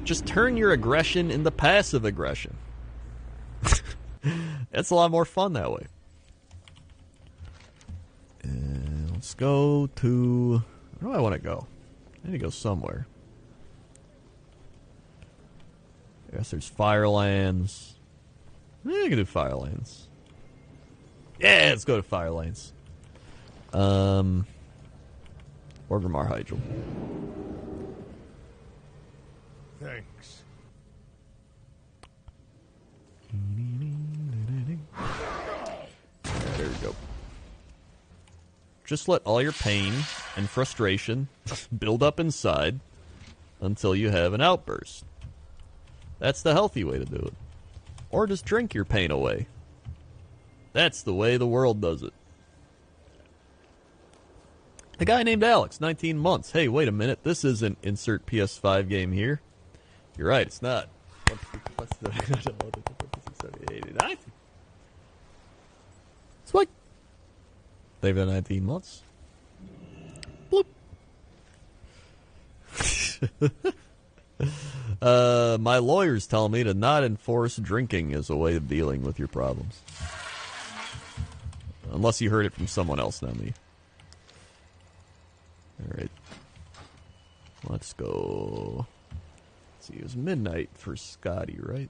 Just turn your aggression into passive aggression. That's a lot more fun that way. Let's go to... Where do I want to go? I need to go somewhere. I guess there's Firelands. I can do Firelands. Yeah, let's go to Firelands. Or Grimar Hydral. Thanks. There we go. Just let all your pain and frustration build up inside until you have an outburst. That's the healthy way to do it. Or just drink your pain away. That's the way the world does it. The guy named Alex, 19 months. Hey, wait a minute. This isn't insert PS5 game here. You're right, it's not. What's the... It's like... They've been 19 months. Bloop. My lawyers tell me to not enforce drinking as a way of dealing with your problems. Unless you heard it from someone else, not me. Alright. Let's go. Let's see, it was midnight for Scotty, right?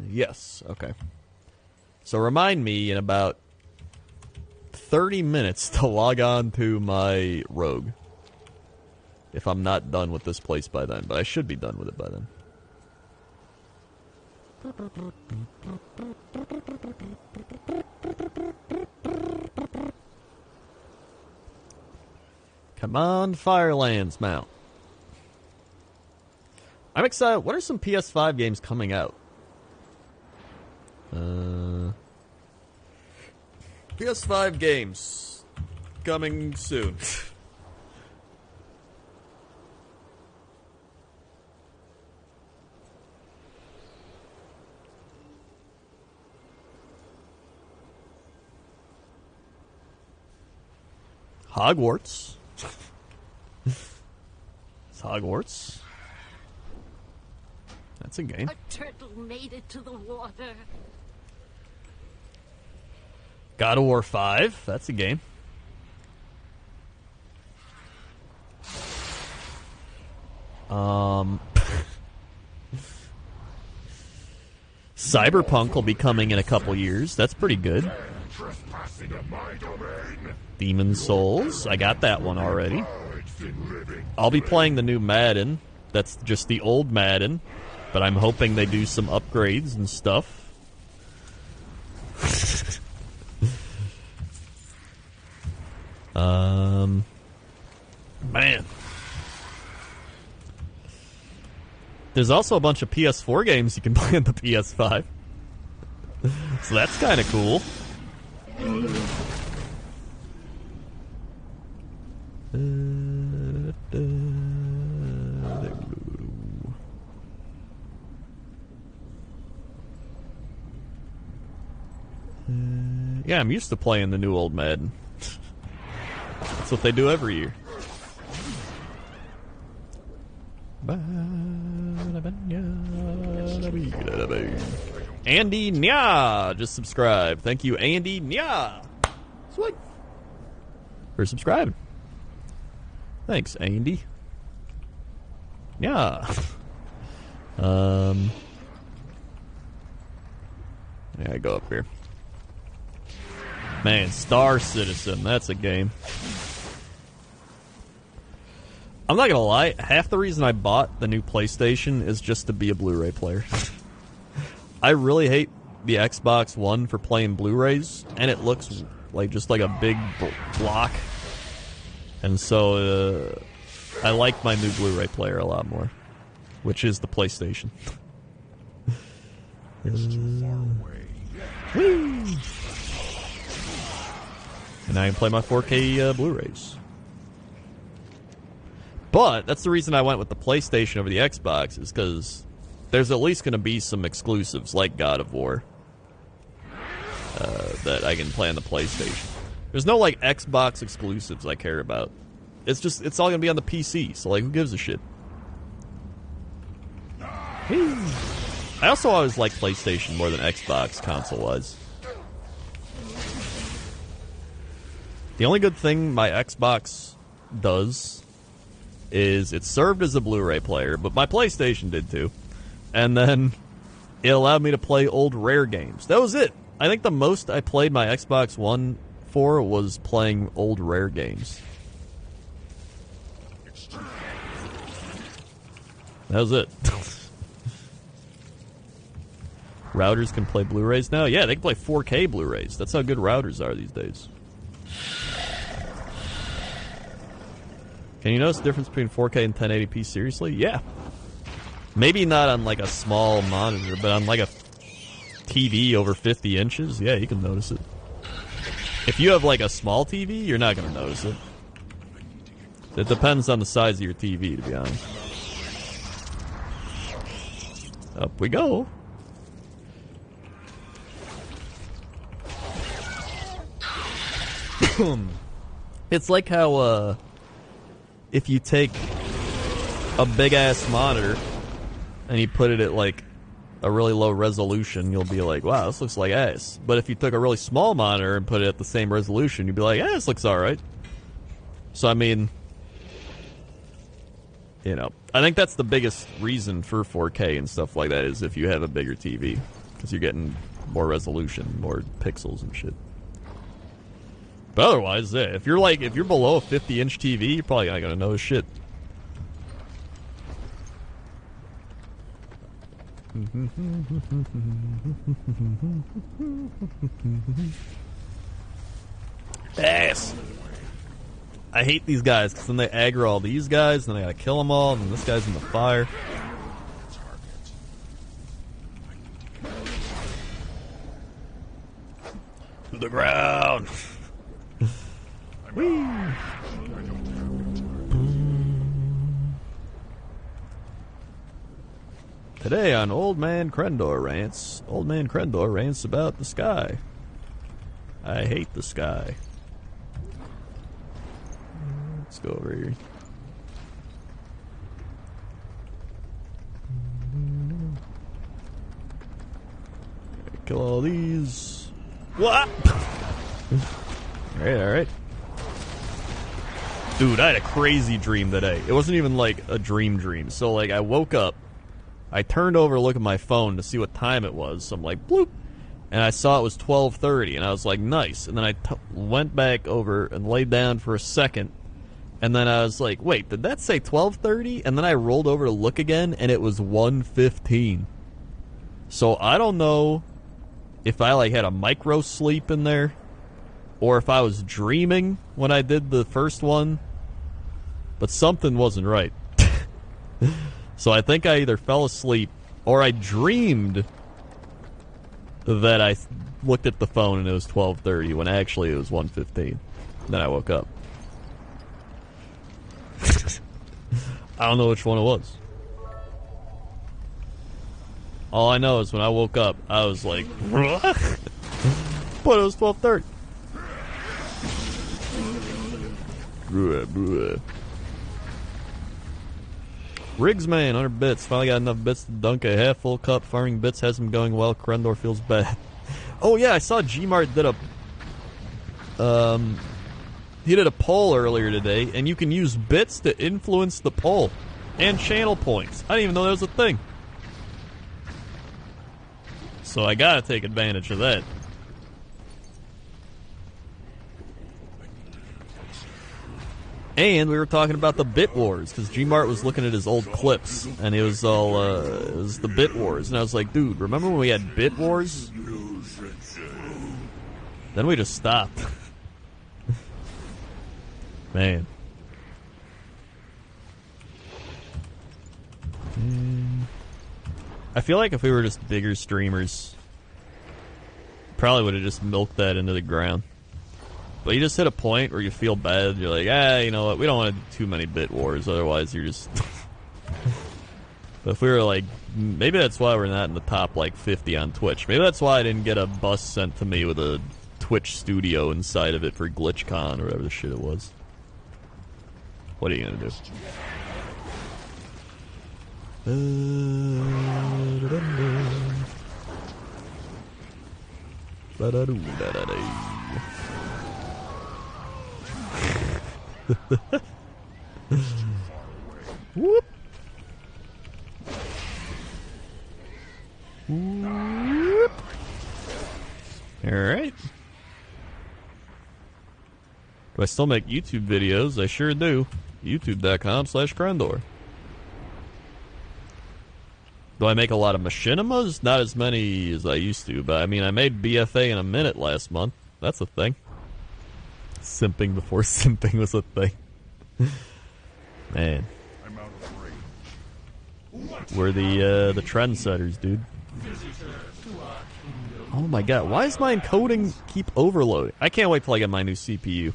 Yes, okay. So remind me in about 30 minutes to log on to my rogue. If I'm not done with this place by then, but I should be done with it by then. Come on, Firelands mount. I'm excited. What are some PS5 games coming out? PS5 games coming soon. Hogwarts. It's Hogwarts. That's a game. A turtle made it to the water. God of War 5. That's a game. Cyberpunk will be coming in a couple years. That's pretty good. Demon's Souls. I got that one already. I'll be playing the new Madden. That's just the old Madden. But I'm hoping they do some upgrades and stuff. Man. There's also a bunch of PS4 games you can play on the PS5. So that's kind of cool. Yeah, I'm used to playing the new old Madden. That's what they do every year. Andy Nya just subscribed. Thank you, Andy Nya. Sweet. For subscribing. Thanks, Andy. Yeah. Yeah, I go up here. Man, Star Citizen, that's a game. I'm not gonna lie, half the reason I bought the new PlayStation is just to be a Blu-ray player. I really hate the Xbox One for playing Blu-rays, and it looks like just like a big block. And so, I like my new Blu-ray player a lot more, which is the PlayStation. is too far away. Whee! And I can play my 4K Blu-rays. But that's the reason I went with the PlayStation over the Xbox, is because there's at least going to be some exclusives like God of War that I can play on the PlayStation. There's no like Xbox exclusives I care about. It's all going to be on the PC, so like who gives a shit? I also always liked PlayStation more than Xbox console-wise. The only good thing my Xbox does is it served as a Blu-ray player, but my PlayStation did too. And then it allowed me to play old Rare games. That was it. I think the most I played my Xbox One for was playing old Rare games. That was it. Routers can play Blu-rays now? Yeah, they can play 4K Blu-rays. That's how good routers are these days. Can you notice the difference between 4K and 1080p? Seriously? Yeah. Maybe not on like a small monitor, but on like a TV over 50 inches, yeah, you can notice it. If you have like a small TV, you're not going to notice it. It depends on the size of your TV, to be honest. Up we go. It's like how, if you take a big-ass monitor and you put it at, like, a really low resolution, you'll be like, wow, this looks like ass. But if you took a really small monitor and put it at the same resolution, you'd be like, yeah, this looks alright. So, I mean, you know, I think that's the biggest reason for 4K and stuff like that, is if you have a bigger TV. Because you're getting more resolution, more pixels and shit. But otherwise, yeah, if you're below a 50-inch TV, you're probably not gonna know shit. Ass. I hate these guys because then they aggro all these guys, and then I gotta kill them all, and then this guy's in the fire. To the ground. Whee! Today on Old Man Krendor Rants, Old Man Krendor rants about the sky. I hate the sky. Let's go over here. Kill all these. What? Alright. Dude, I had a crazy dream today. It wasn't even like a dream. So like I woke up, I turned over to look at my phone to see what time it was. So I'm like, bloop. And I saw it was 12:30, and I was like, nice. And then I went back over and laid down for a second. And then I was like, wait, did that say 12:30? And then I rolled over to look again, and it was 1:15. So I don't know if I like had a micro sleep in there, or if I was dreaming when I did the first one. But something wasn't right. So I think I either fell asleep or I dreamed that I looked at the phone and it was 12:30 when actually it was 1:15. Then I woke up. I don't know which one it was. All I know is when I woke up, I was like, what? But it was 12:30. Rigsman, 100 bits. Finally got enough bits to dunk a half full cup. Farming bits has him going well. Krendor feels bad. Oh yeah, I saw Gmart did he did a poll earlier today, and you can use bits to influence the poll and channel points. I didn't even know that was a thing. So I gotta take advantage of that. And we were talking about the Bit Wars, because Gmart was looking at his old clips, and it was all, it was the Bit Wars. And I was like, dude, remember when we had Bit Wars? Then we just stopped. Man. I feel like if we were just bigger streamers, probably would have just milked that into the ground. But you just hit a point where you feel bad. You're like, you know what? We don't want to do too many bit wars. Otherwise, you're just... But if we were like... Maybe that's why we're not in the top, like, 50 on Twitch. Maybe that's why I didn't get a bus sent to me with a Twitch studio inside of it for GlitchCon or whatever the shit it was. What are you gonna do? Whoop. Whoop. Alright. Do I still make YouTube videos? I sure do. YouTube.com/Krendor. Do I make a lot of machinimas? Not as many as I used to, but I mean, I made BFA in a minute last month. That's a thing. Simping before simping was a thing. Man. I'm out of range. We're the trendsetters, dude. Oh my god, why does my encoding keep overloading? I can't wait till I get my new CPU.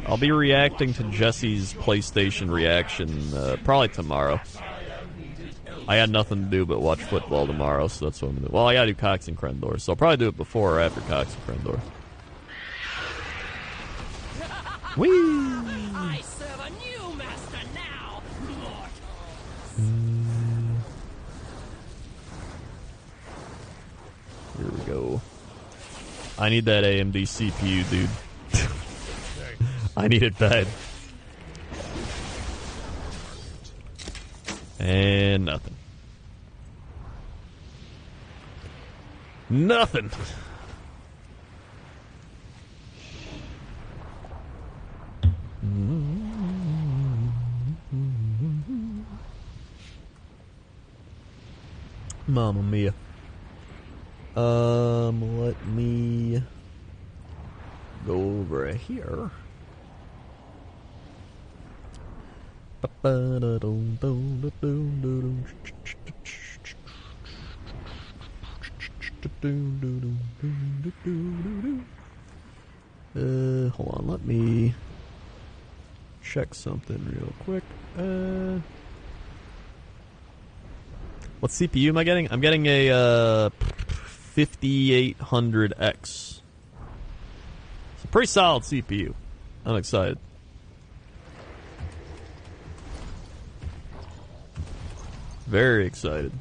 I'll be reacting to Jesse's PlayStation reaction probably tomorrow. I had nothing to do but watch football tomorrow, so that's what I'm gonna do. Well, I gotta do Cox and Krendor, so I'll probably do it before or after Cox and Krendor. Whee! I serve a new master now, mortals. Here we go. I need that AMD CPU, dude. I need it bad. And nothing. Nothing. Mamma mia. Let me go over here. Hold on, let me check something real quick. What CPU am I getting? I'm getting a 5800X. It's a pretty solid CPU. I'm excited. Very excited.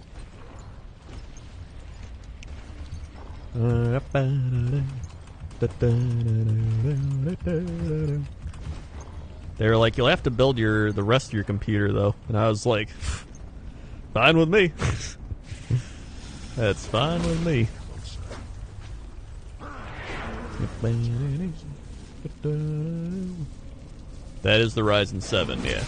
They were like, you'll have to build the rest of your computer though, and I was like, fine with me. That's fine with me. That is the Ryzen 7, yeah.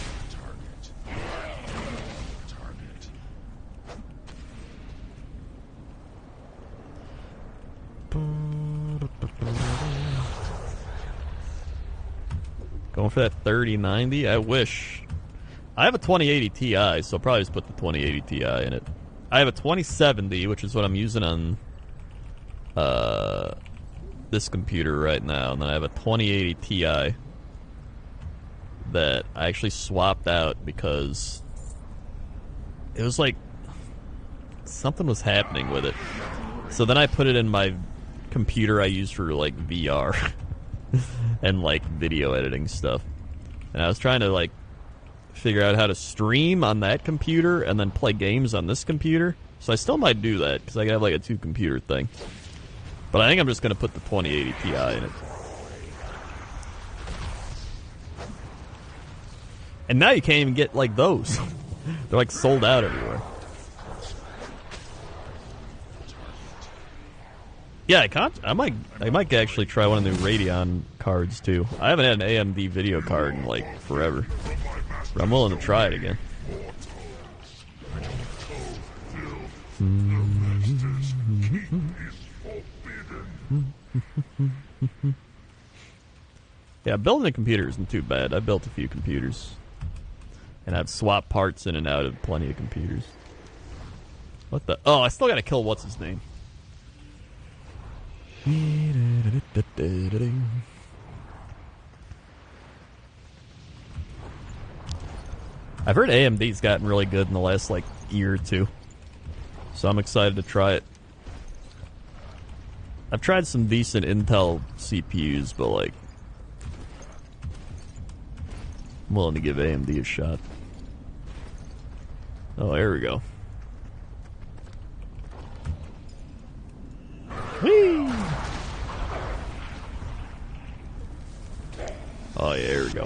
Going for that 3090? I wish. I have a 2080 Ti, so I'll probably just put the 2080 Ti in it. I have a 2070, which is what I'm using on this computer right now, and then I have a 2080 Ti that I actually swapped out because it was like something was happening with it. So then I put it in my computer I use for like VR and like video editing stuff. And I was trying to like figure out how to stream on that computer and then play games on this computer. So I still might do that because I have like a 2-computer thing. But I think I'm just going to put the 2080 Ti in it. And now you can't even get like those. They're like sold out everywhere. Yeah, I might actually try one of the Radeon cards too. I haven't had an AMD video card in like forever, but I'm willing to try it again. Yeah, building a computer isn't too bad. I built a few computers. And I've swapped parts in and out of plenty of computers. What the? Oh, I still gotta kill what's his name. I've heard AMD's gotten really good in the last, like, year or two. So I'm excited to try it. I've tried some decent Intel CPUs, but, like, I'm willing to give AMD a shot. Oh, there we go. Whee! Oh, yeah, here we go.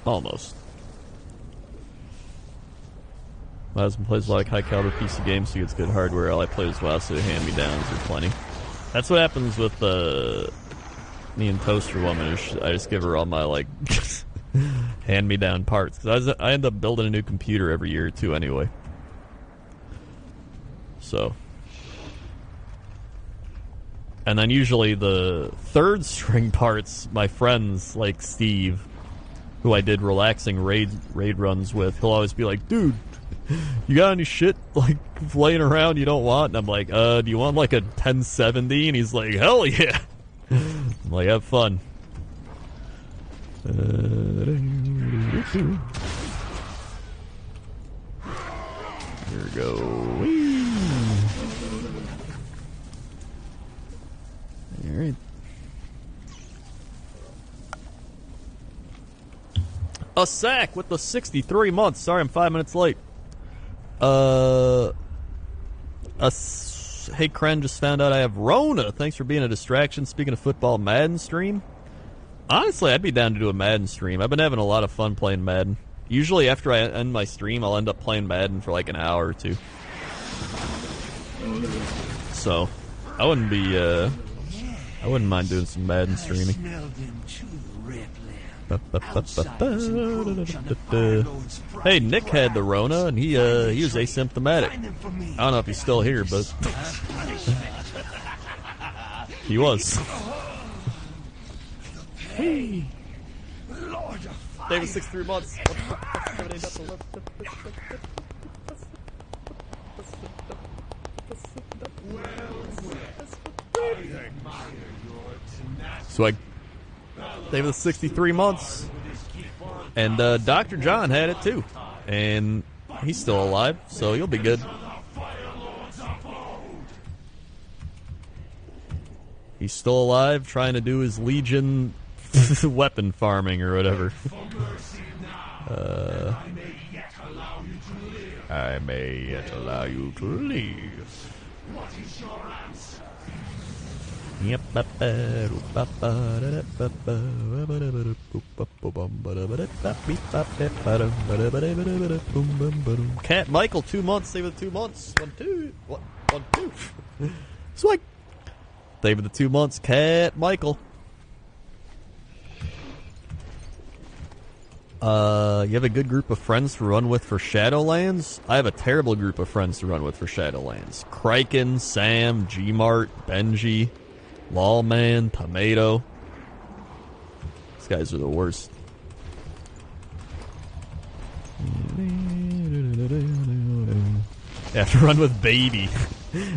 Almost. My husband plays a lot of high-caliber PC games, so he gets good hardware. All I play is WoW, so hand-me-downs are plenty. That's what happens with me and Toaster Woman. I just give her all my, like, hand-me-down parts. Because I end up building a new computer every year or two anyway. So. And then usually the third string parts, my friends, like Steve, who I did relaxing raid runs with, he'll always be like, dude, you got any shit, like, laying around you don't want? And I'm like, do you want, like, a 1070? And he's like, hell yeah! I'm like, have fun. Here we go. Whee! Alright. A sack with the 63 months. Sorry, I'm 5 minutes late. Hey, Kren, just found out I have Rona. Thanks for being a distraction. Speaking of football, Madden stream. Honestly, I'd be down to do a Madden stream. I've been having a lot of fun playing Madden. Usually after I end my stream, I'll end up playing Madden for like an hour or two. So, I wouldn't mind doing some Madden streaming. Hey, Nick had the Rona, and he was asymptomatic. I don't know if he's still here, but he was. Hey, David, 63 months. So David, 63 months, and Dr. John had it too, and he's still alive, so you'll be good. He's still alive, trying to do his Legion weapon farming or whatever. I may yet allow you to live. What is your answer? Yep. Cat Michael, 2 months. Save it 2 months. 1, 2. What? 1, 2. Swag. Save it 2 months. Cat Michael. You have a good group of friends to run with for Shadowlands? I have a terrible group of friends to run with for Shadowlands. Kraken, Sam, Gmart, Benji, Lawman, Tomato. These guys are the worst. You have to run with Baby.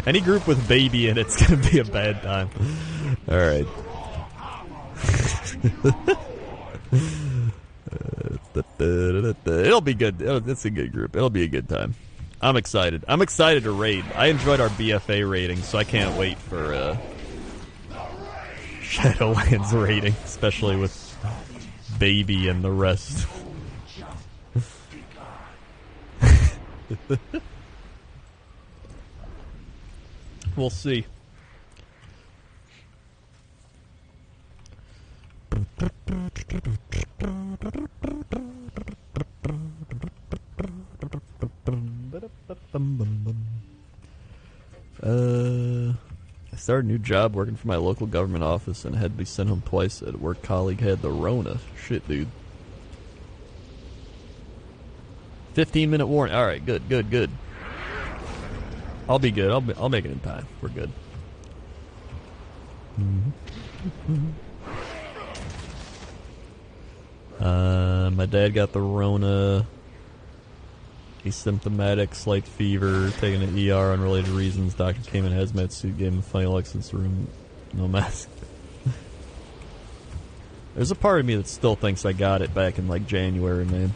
Any group with Baby in it's gonna be a bad time. Alright. It'll be good. It's a good group. It'll be a good time. I'm excited. I'm excited to raid. I enjoyed our BFA rating, so I can't wait for Shadowlands rating, especially with Baby and the rest. We'll see. I started a new job working for my local government office and had to be sent home twice. A work colleague had the Rona. Shit, dude. 15-minute warning. All right, good, good, good. I'll be good. I'll make it in time. We're good. My dad got the Rona. Asymptomatic, slight fever, taking an ER, unrelated reasons. Doctor came in hazmat suit, gave him a funny license room, no mask. There's a part of me that still thinks I got it back in like January, man.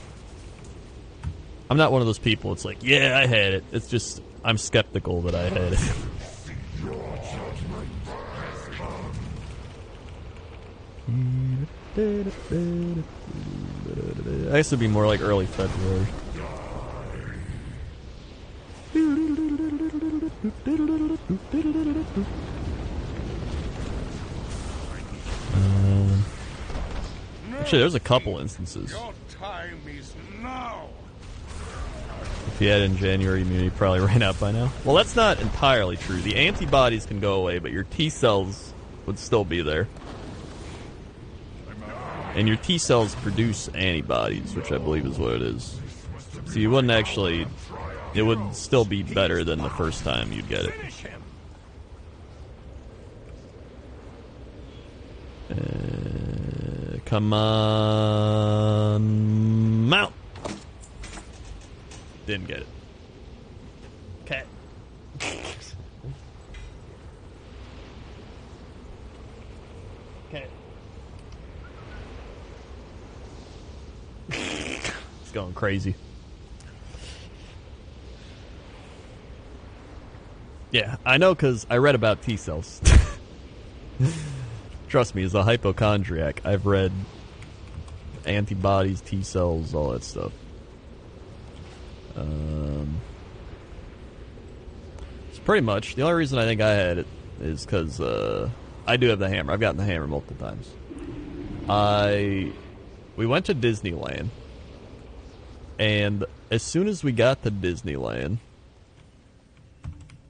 I'm not one of those people. It's like, yeah, I had it. It's just I'm skeptical that I had it. I guess it'd be more like early February. Actually, there's a couple instances. Your time is now. If you had in January immunity, probably ran out by now. Well, that's not entirely true. The antibodies can go away, but your T cells would still be there. And your T cells produce antibodies, which I believe is what it is. So you wouldn't actually... It would still be better than the first time you'd get it. Come on... Mount! Didn't get it. Cat. Cat. It's going crazy. Yeah, I know because I read about T cells. Trust me, as a hypochondriac, I've read antibodies, T cells, all that stuff. So pretty much, the only reason I think I had it is because I do have the hammer. I've gotten the hammer multiple times. We went to Disneyland, and as soon as we got to Disneyland,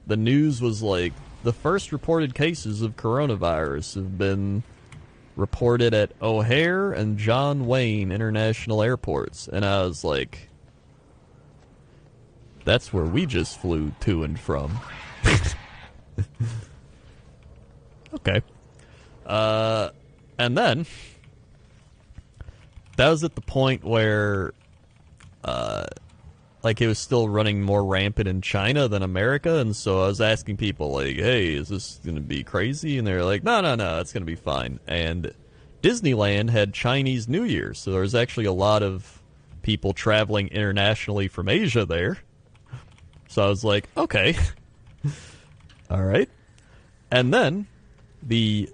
the news was like, the first reported cases of coronavirus have been reported at O'Hare and John Wayne International Airports. And I was like, that's where we just flew to and from. Okay. And then, that was at the point where, like, it was still running more rampant in China than America, and so I was asking people, like, hey, is this going to be crazy? And they were like, no, it's going to be fine. And Disneyland had Chinese New Year, so there was actually a lot of people traveling internationally from Asia there. So I was like, okay. All right. And then, the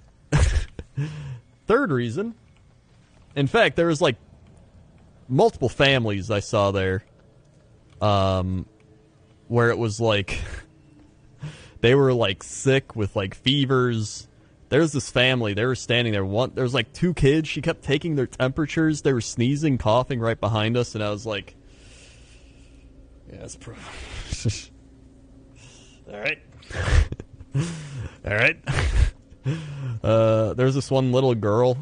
third reason, in fact, there was, like, multiple families I saw there, where it was like they were like sick with like fevers. There's this family, they were standing there, there was like two kids, she kept taking their temperatures, they were sneezing, coughing right behind us, and I was like, yeah, that's alright. Alright. There's this one little girl,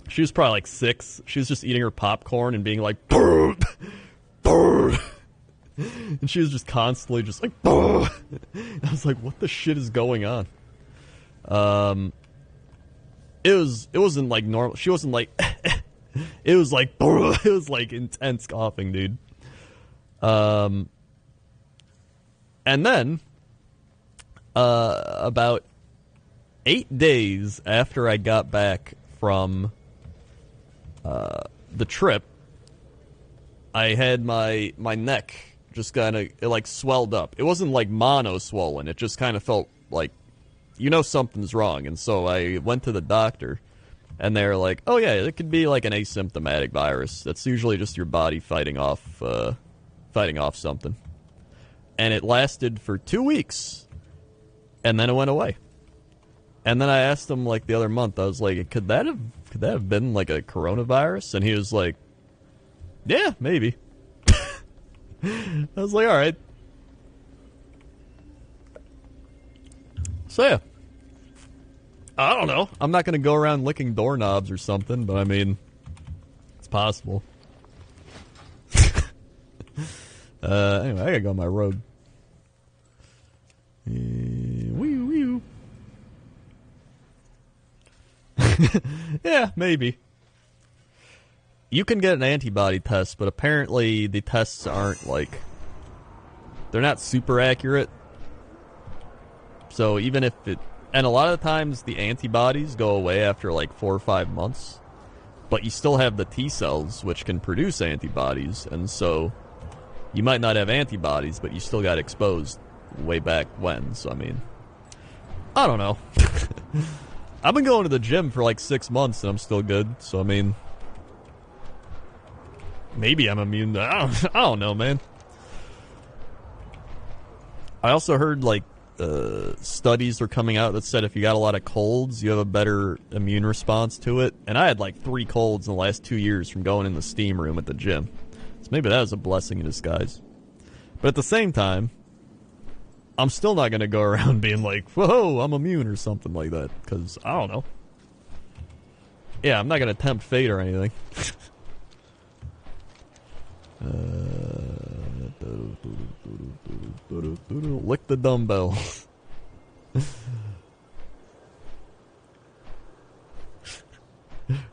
she was probably like 6, she was just eating her popcorn and being like, brr, brr. And she was just constantly just like, I was like, what the shit is going on? It wasn't like normal. She wasn't like, it was like, it was like intense coughing, dude. And then, about 8 days after I got back from, the trip, I had my neck just kind of, it like swelled up. It wasn't like mono swollen. It just kind of felt like, you know, something's wrong. And so I went to the doctor, and they were like, oh yeah, it could be like an asymptomatic virus. That's usually just your body fighting off something. And it lasted for 2 weeks, and then it went away. And then I asked him like the other month, I was like, could that have been like a coronavirus? And he was like, yeah, maybe. I was like, alright. So yeah. I don't know. I'm not going to go around licking doorknobs or something, but I mean, it's possible. Anyway, I gotta go on my road. Wee. Yeah, maybe. You can get an antibody test, but apparently the tests aren't, like... They're not super accurate. So even if it... And a lot of the times the antibodies go away after like 4 or 5 months. But you still have the T cells, which can produce antibodies. And so you might not have antibodies, but you still got exposed way back when. So, I mean... I don't know. I've been going to the gym for like 6 months and I'm still good. So, I mean... Maybe I'm immune to... I don't know, man. I also heard, like, studies were coming out that said if you got a lot of colds, you have a better immune response to it. And I had, like, 3 colds in the last 2 years from going in the steam room at the gym. So maybe that was a blessing in disguise. But at the same time, I'm still not going to go around being like, whoa, I'm immune or something like that. Because, I don't know. Yeah, I'm not going to tempt fate or anything. Lick the dumbbell.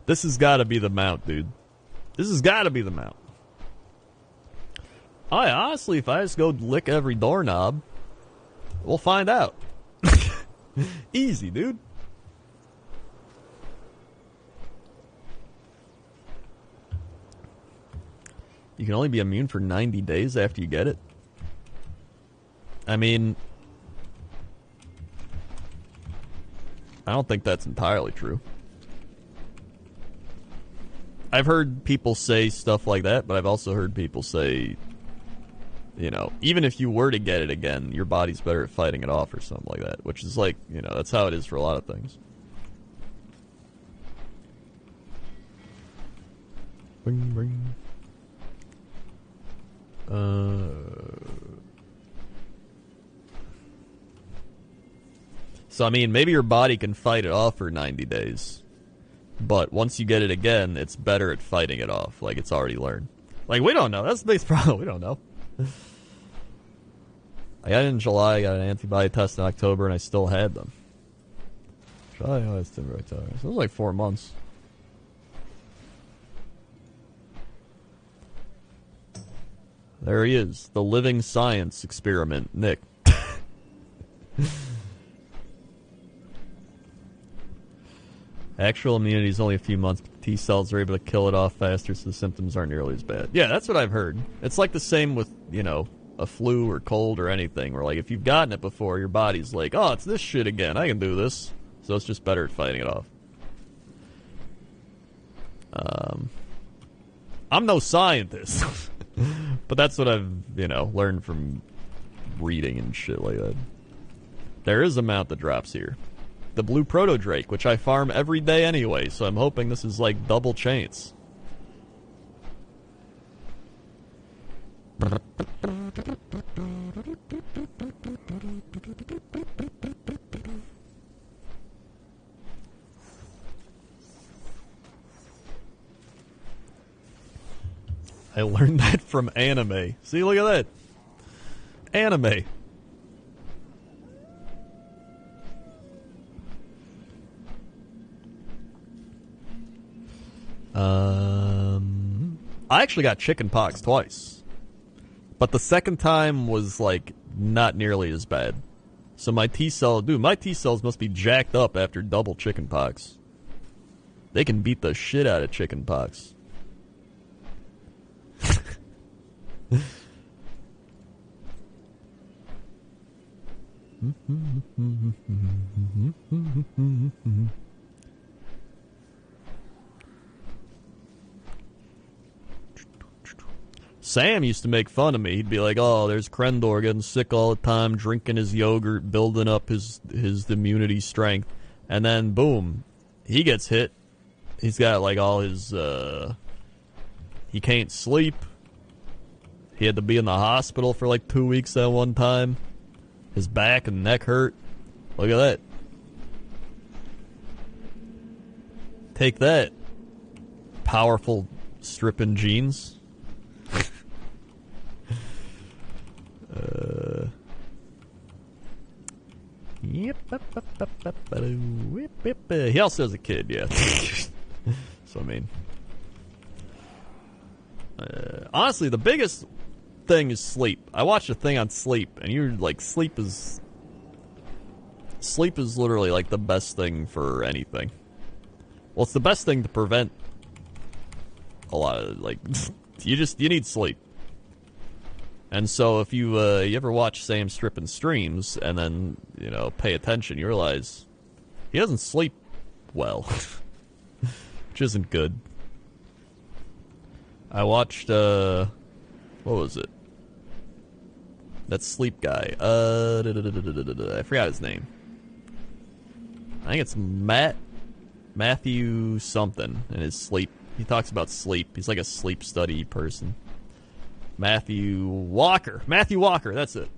This has got to be the mount, dude. This has got to be the mount. Honestly, if I just go lick every doorknob, we'll find out. Easy, dude. You can only be immune for 90 days after you get it. I mean, I don't think that's entirely true. I've heard people say stuff like that, but I've also heard people say, you know, even if you were to get it again, your body's better at fighting it off or something like that, which is like, you know, that's how it is for a lot of things. Bring, bring. So, I mean, maybe your body can fight it off for 90 days. But once you get it again, it's better at fighting it off. Like, it's already learned. Like, we don't know. That's the biggest problem. We don't know. I got it in July, I got an antibody test in October, and I still had them. July, August, September, October. So it was like 4 months. There he is. The living science experiment, Nick. Actual immunity is only a few months, but T cells are able to kill it off faster, so the symptoms aren't nearly as bad. Yeah, that's what I've heard. It's like the same with, you know, a flu or cold or anything, where, like, if you've gotten it before, your body's like, oh, it's this shit again. I can do this. So it's just better at fighting it off. I'm no scientist. But that's what I've, you know, learned from reading and shit like that. There is a mount that drops here. The blue proto drake, which I farm every day anyway, so I'm hoping this is like double chance. I learned that from anime. See, look at that. Anime. I actually got chicken pox twice. But the second time was, like, not nearly as bad. So my T-cell... Dude, my T-cells must be jacked up after double chicken pox. They can beat the shit out of chicken pox. Sam used to make fun of me. He'd be like, oh, there's Krendor getting sick all the time, drinking his yogurt, building up his immunity strength. And then, boom, he gets hit. He's got, like, all his, he can't sleep. He had to be in the hospital for, like, 2 weeks at one time. His back and neck hurt. Look at that. Take that. Powerful stripping genes. He also has a kid, yeah. So, I mean... honestly, the biggest thing is sleep. I watched a thing on sleep, and you're like, sleep is literally like the best thing for anything. Well, it's the best thing to prevent a lot of, like, you need sleep. And so if you ever watch Sam Strippin' streams and then, pay attention, you realize he doesn't sleep well, which isn't good. I watched, what was it? That sleep guy. I forgot his name. I think it's Matthew something in his sleep. He talks about sleep. He's like a sleep study person. Matthew Walker, that's it.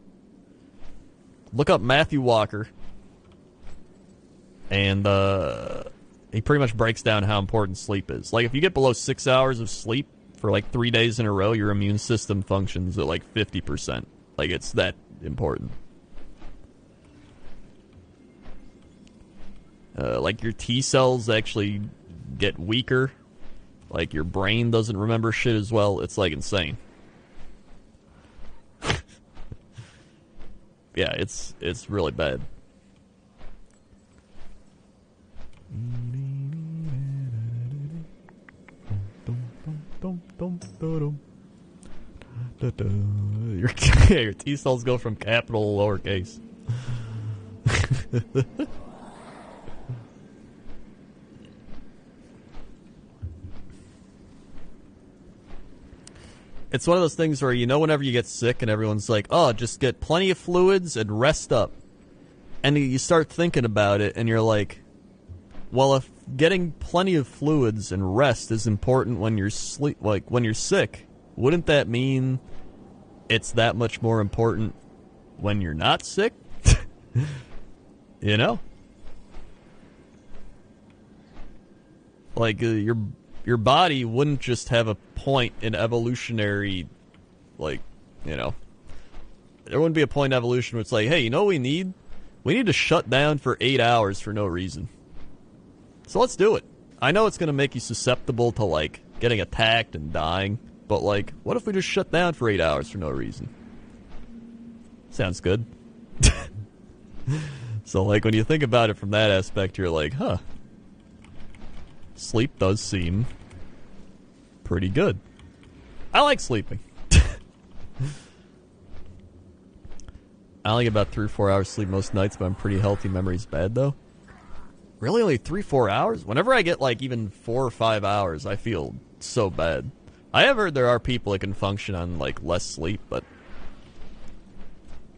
Look up Matthew Walker. And he pretty much breaks down how important sleep is. Like, if you get below 6 hours of sleep for like 3 days in a row, your immune system functions at like 50%. Like, it's that important. Like, your T cells actually get weaker. Like, your brain doesn't remember shit as well. It's, like, insane. Yeah, it's really bad. Your T cells go from capital to lowercase. It's one of those things where, whenever you get sick and everyone's like, oh, just get plenty of fluids and rest up. And you start thinking about it and you're like, well, if getting plenty of fluids and rest is important when you're when you're sick, wouldn't that mean it's that much more important when you're not sick? Like, your body wouldn't just have a point in evolutionary, there wouldn't be a point in evolution where it's like, hey, you know what we need? We need to shut down for 8 hours for no reason. So let's do it. I know it's going to make you susceptible to, like, getting attacked and dying, but, like, what if we just shut down for 8 hours for no reason? Sounds good. So, like, when you think about it from that aspect, you're like, huh. Sleep does seem pretty good. I like sleeping. I only get about 3 or 4 hours sleep most nights, but I'm pretty healthy. Memory's bad, though. Really? Only 3-4 hours? Whenever I get, like, even 4 or 5 hours, I feel so bad. I have heard there are people that can function on, like, less sleep, but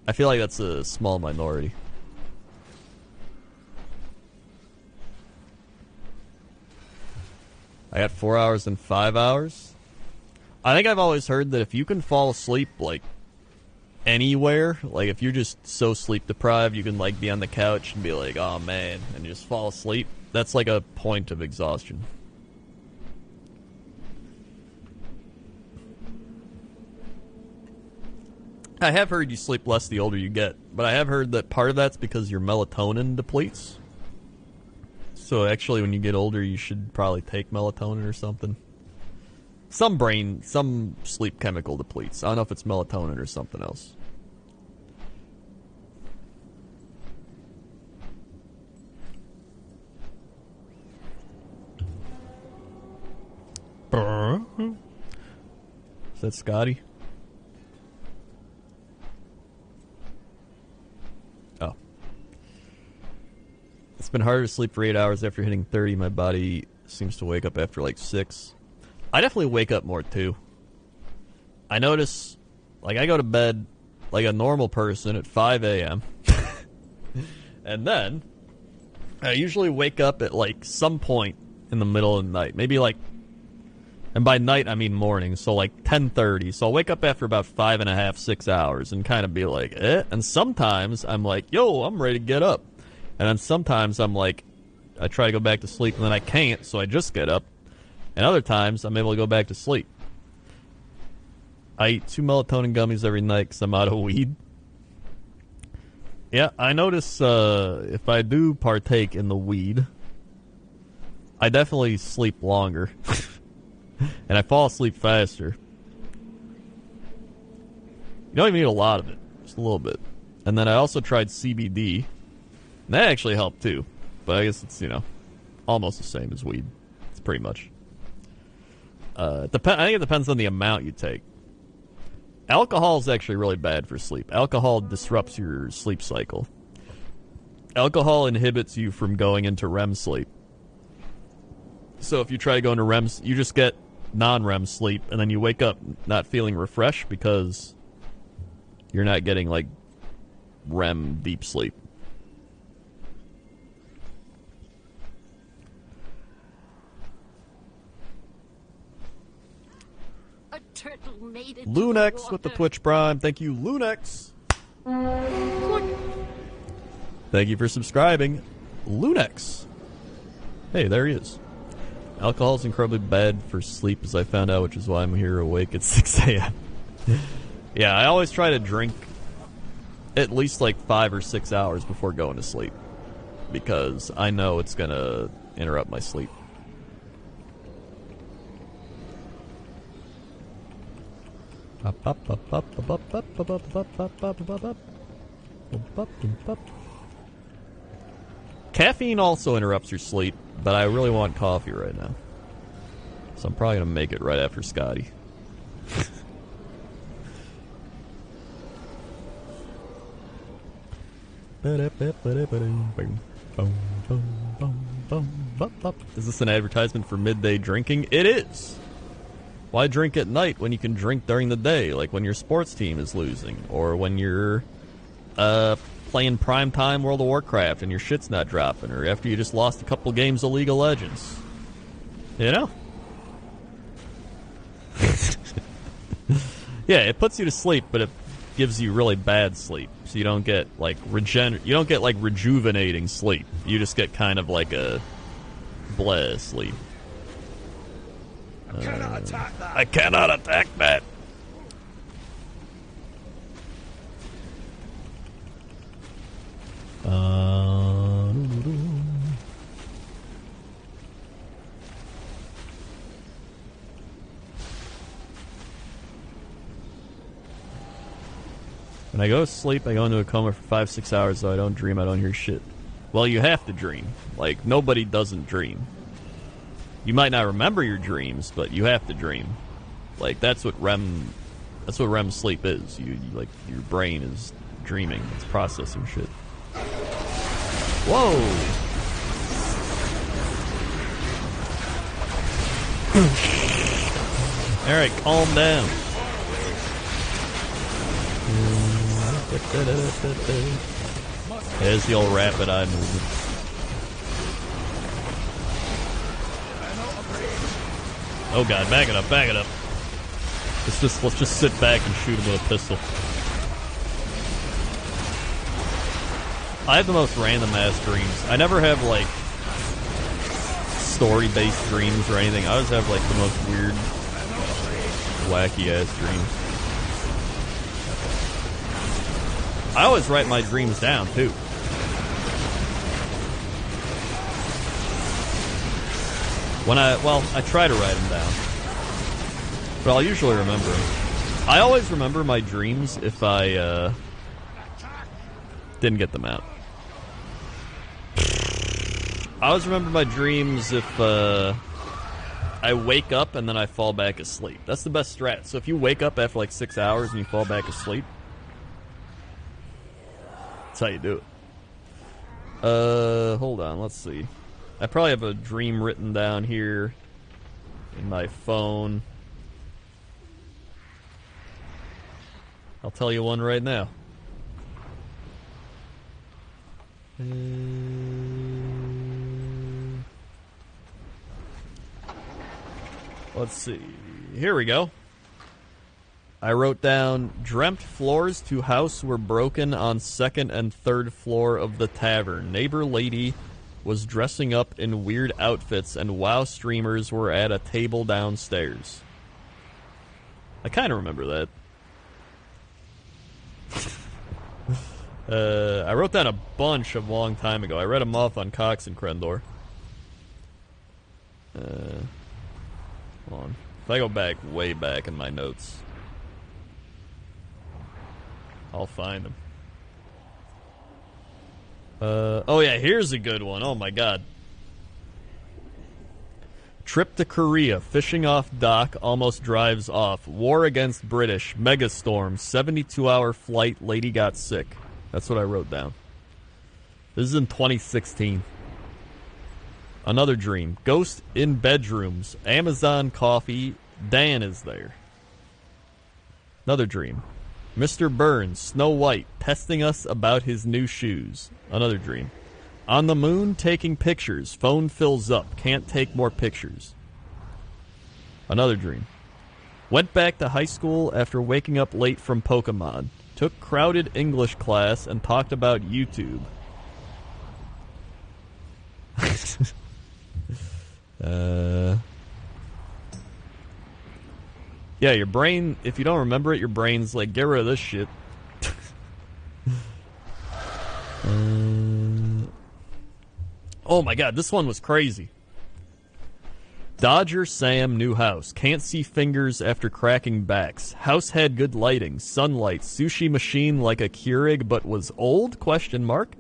I feel like that's a small minority. I got 4 hours and 5 hours. I think I've always heard that if you can fall asleep, like, anywhere, like, if you're just so sleep deprived, you can, like, be on the couch and be like, oh, man, and just fall asleep. That's, like, a point of exhaustion. I have heard you sleep less the older you get, but I have heard that part of that's because your melatonin depletes. So actually, when you get older, you should probably take melatonin or something. Some sleep chemical depletes. I don't know if it's melatonin or something else. Is that Scotty? Oh. It's been harder to sleep for 8 hours after hitting 30. My body seems to wake up after like 6. I definitely wake up more too. I notice, like, I go to bed like a normal person at 5 a.m. And then I usually wake up at like some point in the middle of the night. Maybe like, and by night I mean morning, so like 10:30. So I'll wake up after about 5.5, 6 hours and kind of be like, eh. And sometimes I'm like, yo, I'm ready to get up. And then sometimes I'm like, I try to go back to sleep and then I can't, so I just get up. And other times, I'm able to go back to sleep. I eat 2 melatonin gummies every night because I'm out of weed. Yeah, I notice if I do partake in the weed, I definitely sleep longer. And I fall asleep faster. You don't even need a lot of it, just a little bit. And then I also tried CBD, and that actually helped too. But I guess it's, almost the same as weed. It's pretty much. I think it depends on the amount you take. Alcohol is actually really bad for sleep. Alcohol disrupts your sleep cycle. Alcohol inhibits you from going into REM sleep. So if you try to go into REM, you just get non-REM sleep, and then you wake up not feeling refreshed because you're not getting, like, REM deep sleep. A turtle made it. Lunex with the Twitch Prime. Thank you, Lunex. Thank you for subscribing, Lunex. Hey, there he is. Alcohol is incredibly bad for sleep, as I found out, which is why I'm here awake at 6 a.m. Yeah, I always try to drink at least like 5 or 6 hours before going to sleep, because I know it's going to interrupt my sleep. Caffeine also interrupts your sleep, but I really want coffee right now. So I'm probably going to make it right after Scotty. Is this an advertisement for midday drinking? It is. Why drink at night when you can drink during the day, like when your sports team is losing, or when you're playing primetime World of Warcraft and your shit's not dropping, or after you just lost a couple games of League of Legends. You know? Yeah, it puts you to sleep, but it gives you really bad sleep. So you don't get like rejuvenating sleep. You just get kind of like a bleh sleep. I cannot attack that. I cannot attack that. When I go to sleep, I go into a coma for 5-6 hours, so I don't dream, I don't hear shit. Well, you have to dream. Like, nobody doesn't dream. You might not remember your dreams, but you have to dream. Like, that's what REM sleep is. You like, your brain is dreaming. It's processing shit. Whoa! Alright, calm down. There's the old rapid eye movement. Oh god, back it up, back it up. Let's just sit back and shoot him with a pistol. I have the most random ass dreams. I never have like story-based dreams or anything. I always have like the most weird, wacky ass dreams. I always write my dreams down too. I try to write them down, but I'll usually remember them. I always remember my dreams if I didn't get them out. I always remember my dreams if I wake up and then I fall back asleep. That's the best strat. So if you wake up after like 6 hours and you fall back asleep, that's how you do it. Hold on, let's see. I probably have a dream written down here in my phone. I'll tell you one right now. Let's see. Here we go. I wrote down, dreamt floors to house were broken on second and third floor of the tavern. Neighbor lady was dressing up in weird outfits and WoW streamers were at a table downstairs. I kind of remember that. I wrote down a bunch of long time ago. I read them off on Cox and Krendor. Hold on. If I go back, way back in my notes, I'll find them. Oh yeah, here's a good one. Oh my god. Trip to Korea, fishing off dock, almost drives off. War against British, megastorm, 72-hour flight, lady got sick. That's what I wrote down. This is in 2016. Another dream. Ghost in bedrooms. Amazon coffee. Dan is there. Another dream. Mr. Burns, Snow White, testing us about his new shoes. Another dream. On the moon, taking pictures. Phone fills up. Can't take more pictures. Another dream. Went back to high school after waking up late from Pokemon. Took crowded English class and talked about YouTube. Yeah, your brain, if you don't remember it, your brain's like, get rid of this shit. Oh my god, this one was crazy. Dodger Sam new house. Can't see fingers after cracking backs. House had good lighting, sunlight, sushi machine like a Keurig but was old? Question mark.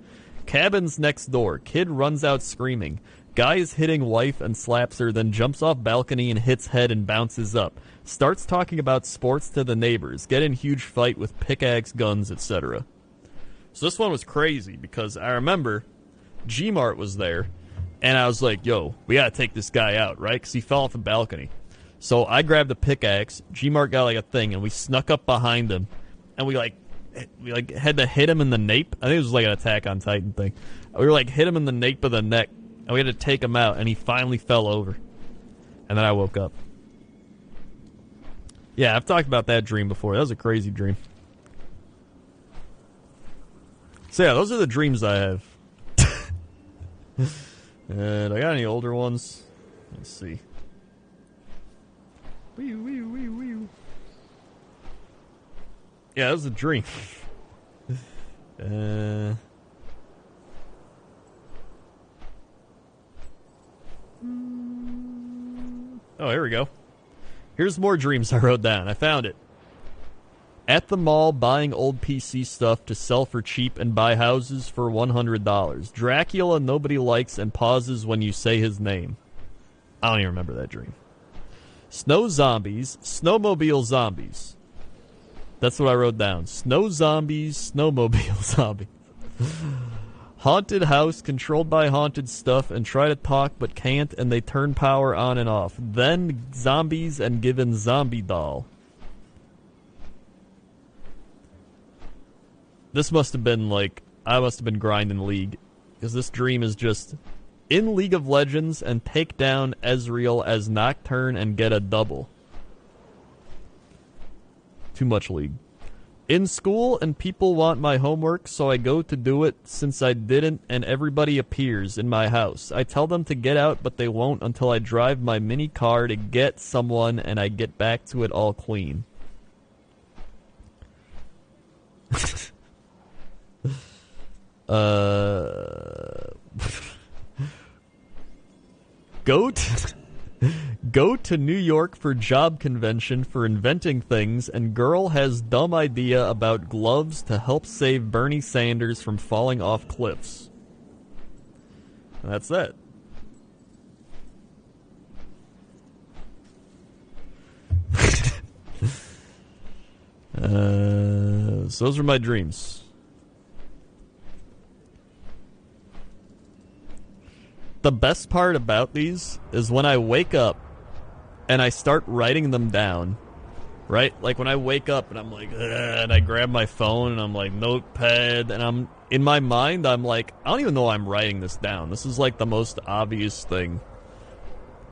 Cabins next door. Kid runs out screaming. Guy is hitting wife and slaps her, then jumps off balcony and hits head and bounces up. Starts talking about sports to the neighbors. Get in huge fight with pickaxe, guns, etc. So this one was crazy because I remember G-Mart was there, and I was like, yo, we gotta take this guy out, right? Because he fell off a balcony. So I grabbed a pickaxe, G-Mart got like a thing, and we snuck up behind him, and we had to hit him in the nape. I think it was like an Attack on Titan thing. We were like, hit him in the nape of the neck, and we had to take him out, and he finally fell over. And then I woke up. Yeah, I've talked about that dream before. That was a crazy dream. So yeah, those are the dreams I have. And I got any older ones? Let's see. Yeah, that was a dream. Oh, here we go. Here's more dreams I wrote down. I found it. At the mall, buying old PC stuff to sell for cheap and buy houses for $100. Dracula nobody likes and pauses when you say his name. I don't even remember that dream. Snow zombies, snowmobile zombies. That's what I wrote down. Snow zombies, snowmobile zombies. Haunted house, controlled by haunted stuff, and try to talk but can't, and they turn power on and off. Then zombies and given zombie doll. This must have been like, I must have been grinding League, because this dream is just in League of Legends and take down Ezreal as Nocturne and get a double. Too much League. In school and people want my homework, so I go to do it since I didn't, and everybody appears in my house. I tell them to get out, but they won't until I drive my mini car to get someone and I get back to it all clean. Go to New York for job convention for inventing things, and girl has dumb idea about gloves to help save Bernie Sanders from falling off cliffs. And that's that. So those are my dreams. The best part about these is when I wake up and I start writing them down, right? Like when I wake up and I'm like, ugh, and I grab my phone and I'm like, notepad, and I'm in my mind, I'm like, I don't even know I'm writing this down. This is like the most obvious thing.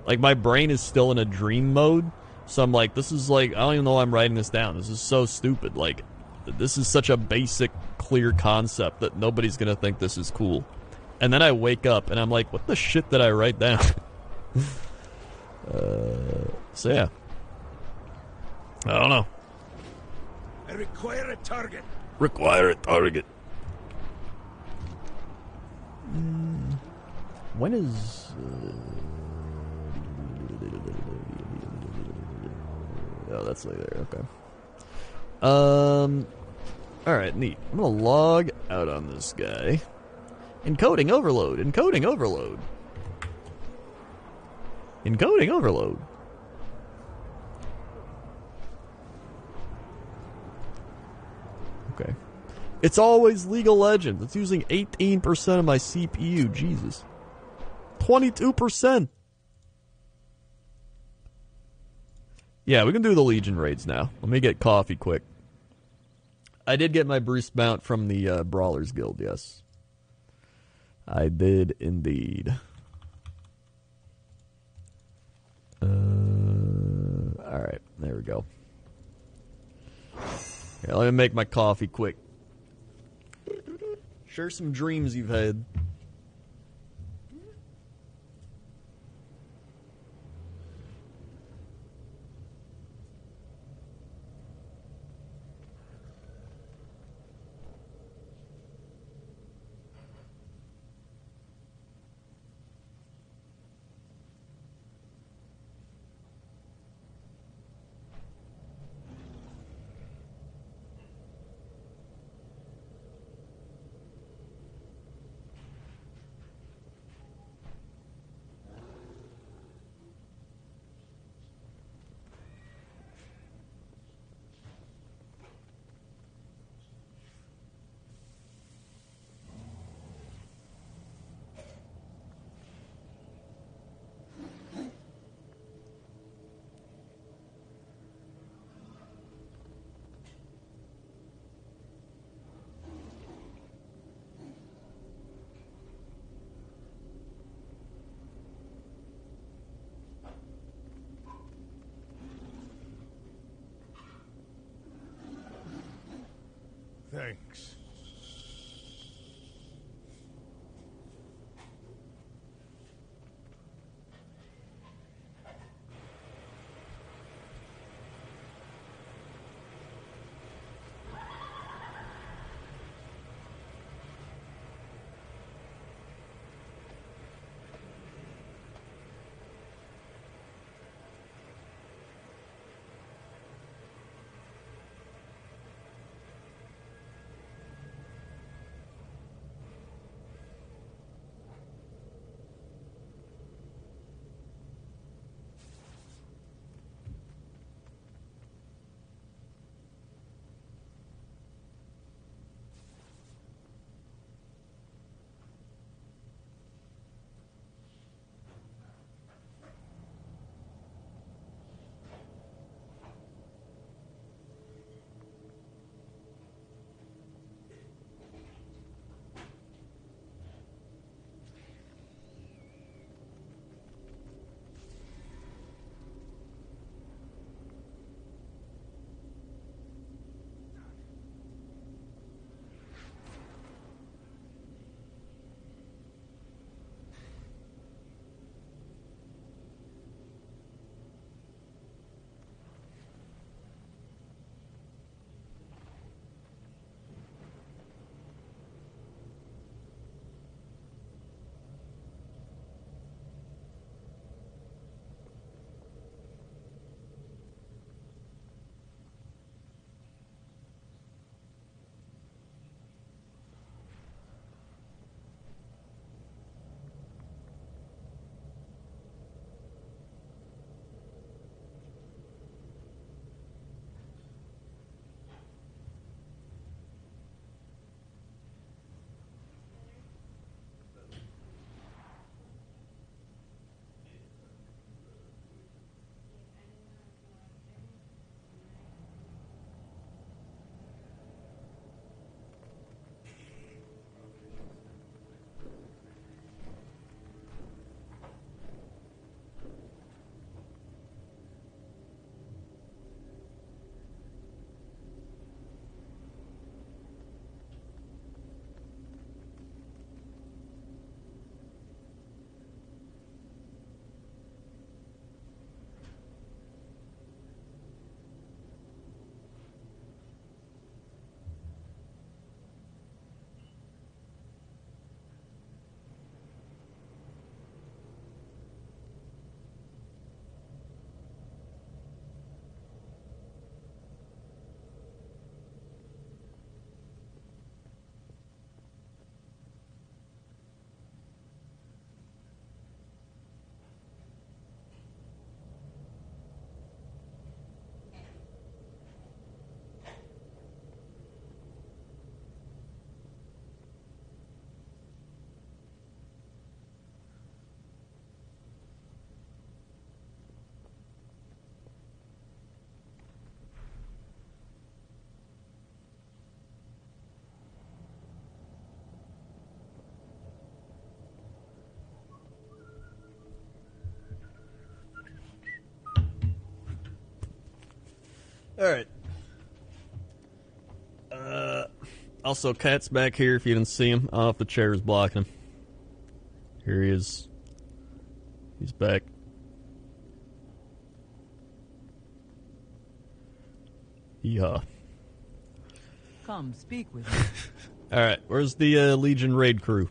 Like my brain is still in a dream mode, so I'm like, this is like, I don't even know I'm writing this down. This is so stupid. Like, this is such a basic, clear concept that nobody's gonna think this is cool. And then I wake up and I'm like, what the shit did I write down? So yeah. I don't know. I require a target. Require a target. When is... oh, that's later. Okay. Alright, neat. I'm gonna log out on this guy. Encoding overload. Encoding overload. Encoding overload. Okay. It's always League of Legends. It's using 18% of my CPU. Jesus. 22%. Yeah, we can do the Legion raids now. Let me get coffee quick. I did get my Bruce mount from the Brawlers Guild, yes. I did indeed. Alright, there we go. Yeah, let me make my coffee quick. Share some dreams you've had. Thanks. Alright. Also, Cat's back here if you didn't see him. I don't know if the chair is blocking him. Here he is. He's back. Yeah. Come, speak with me. Alright, where's the Legion raid crew?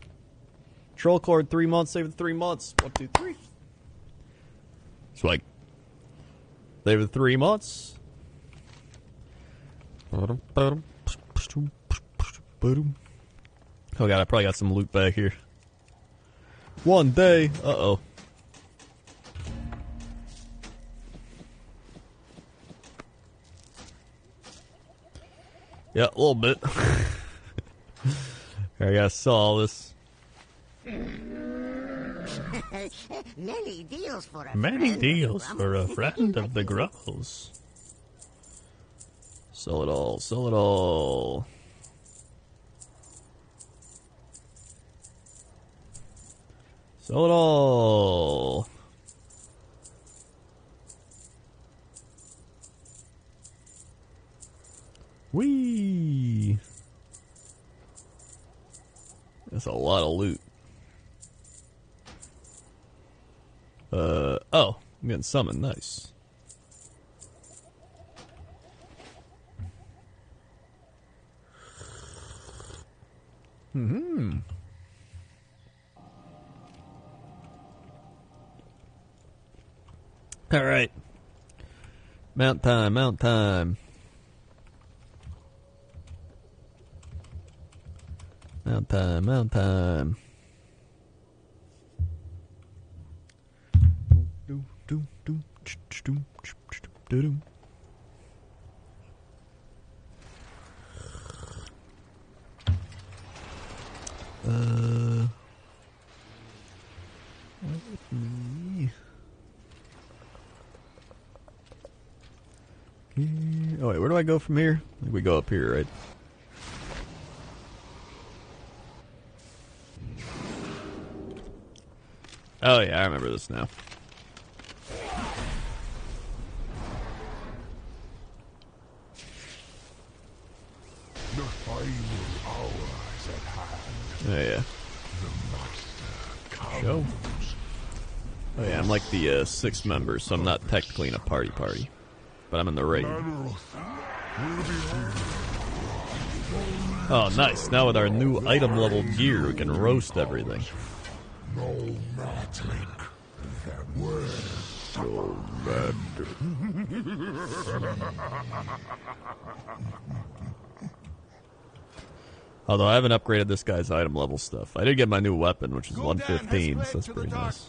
Troll cord 3 months, save the 3 months. 1, 2, 3. Swag. Save the 3 months. Oh god, I probably got some loot back here. One day. Uh-oh. Yeah, a little bit. I gotta sell all this. Many deals for a Many friend deals of for a friend of the Grulls. Sell it all, sell it all. Sell it all. Whee! That's a lot of loot. Oh, I'm getting summoned. Nice. Mm-hmm. All right. Mount time, mount time. Mount time, mount time. With me. Here. Oh wait, where do I go from here? I think we go up here, right? Oh yeah, I remember this now. The final hour is at hand. Oh yeah. The master comes. Show. Oh yeah, I'm like the sixth member, so I'm not technically in a party, but I'm in the raid. Oh nice! Now with our new item level gear, we can roast everything. No matling. No matter. Although I haven't upgraded this guy's item level stuff. I did get my new weapon, which is 115, so that's pretty nice.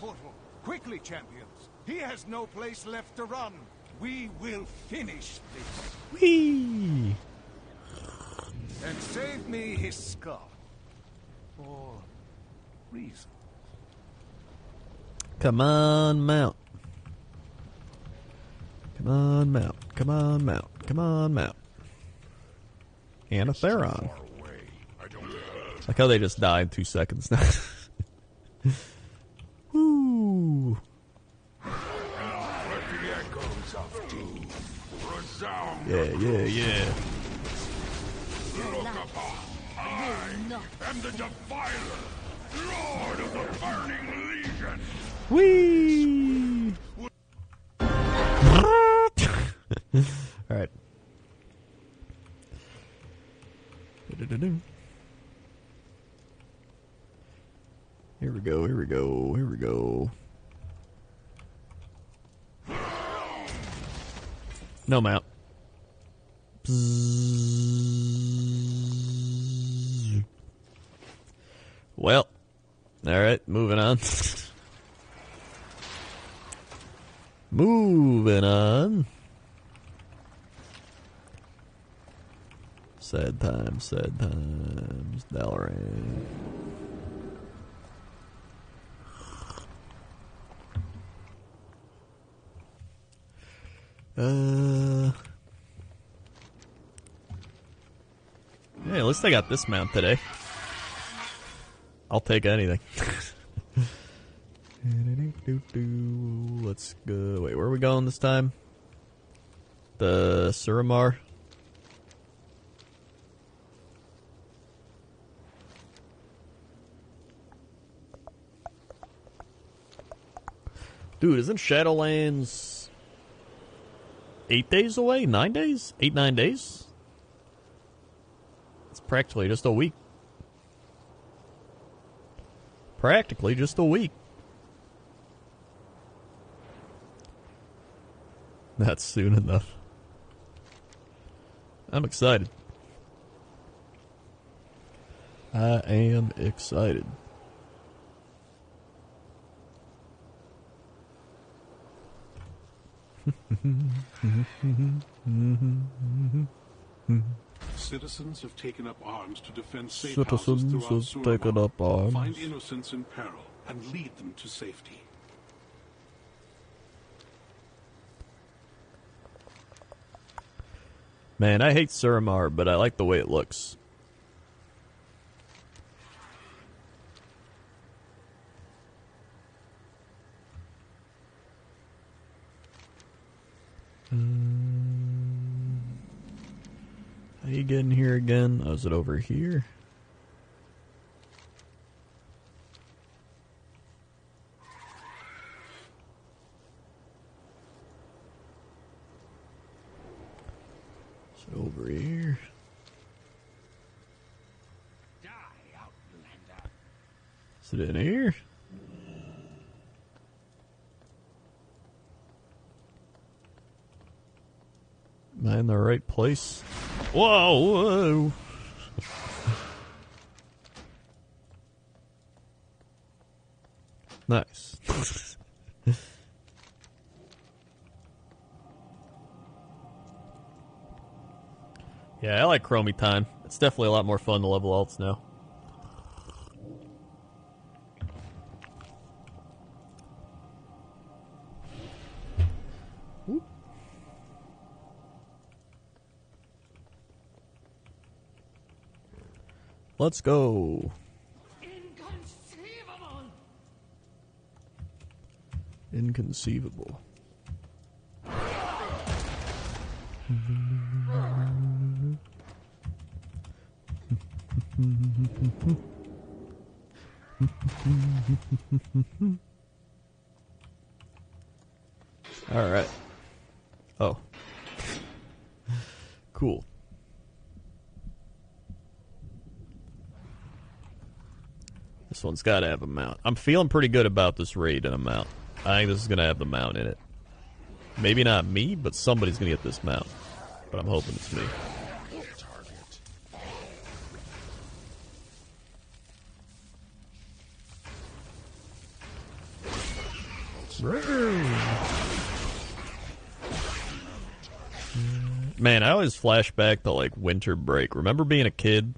Quickly, champions. He has no place left to run. We will finish this. Whee! And save me his skull. For reason. Come on, mount. Come on, mount. Come on, mount. Come on, mount. And a Theron. Like how they just die in 2 seconds now. Woo! Yeah. Look upon, I am the Defiler, Lord of the Burning Legion. Whee! Alright. Here we go. No mount. Well, alright, moving on. Moving on. Sad times, Dalaran. Yeah, at least I got this mount today. I'll take anything. Let's go. Wait, where are we going this time? Suramar. Dude, isn't Shadowlands 8 days away? 9 days? 8, 9 days? It's practically just a week. Practically just a week. That's soon enough. I'm excited. I am excited. Citizens have taken up arms to defend safe Citizens houses have throughout taken Suramar. up arms. Find innocents in peril and lead them to safety. Man, I hate Suramar, but I like the way it looks. How you getting here again? Oh, is it over here? Is it over here? Is it in here? Am I in the right place? Whoa, whoa. Nice. Yeah, I like Chromie time. It's definitely a lot more fun to level alts now. Let's go. Inconceivable. All right. Oh. Cool. This one's got to have a mount. I'm feeling pretty good about this raid and a mount. I think this is going to have the mount in it. Maybe not me, but somebody's going to get this mount. But I'm hoping it's me. Man, I always flash back to, like, winter break. Remember being a kid?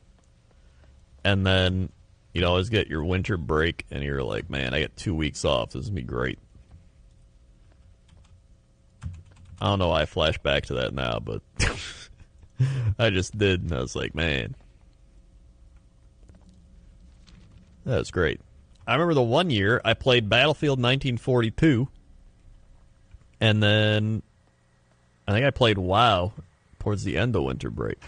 And then you'd always get your winter break, and you're like, man, I get 2 weeks off. This is going to be great. I don't know why I flash back to that now, but I just did, and I was like, man. That was great. I remember the one year I played Battlefield 1942, and then I think I played WoW towards the end of winter break.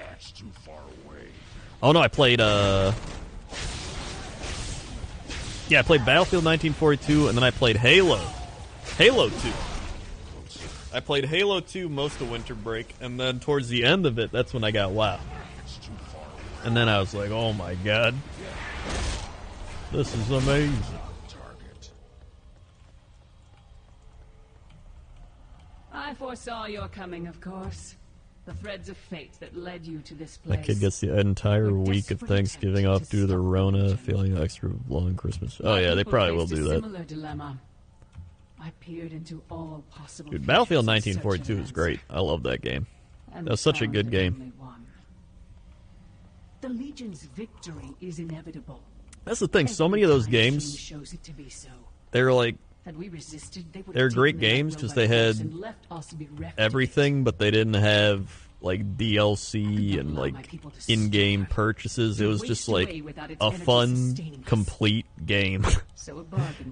That's too far away. Oh no, I played yeah, I played Battlefield 1942, and then I played Halo 2. I played Halo 2 most of winter break, and then towards the end of it, that's when I got WoW. And then I was like, oh my god. This is amazing. I foresaw your coming, of course. The threads of fate that led you to this place. My kid gets the entire week of Thanksgiving off due to the Rona, feeling extra long Christmas. Oh yeah, they probably will do that. Similar dilemma. I peered into all possible. Dude, Battlefield 1942 is great. I love that game. That was such a good game. The Legion's victory is inevitable. That's the thing. So many of those games, shows it to be so. they're like, Had we resisted, they would they're have great taken the games aggro because by they force had and left us to be bereft. everything, but they didn't have like DLC and like in-game purchases. It was just like a fun, complete game.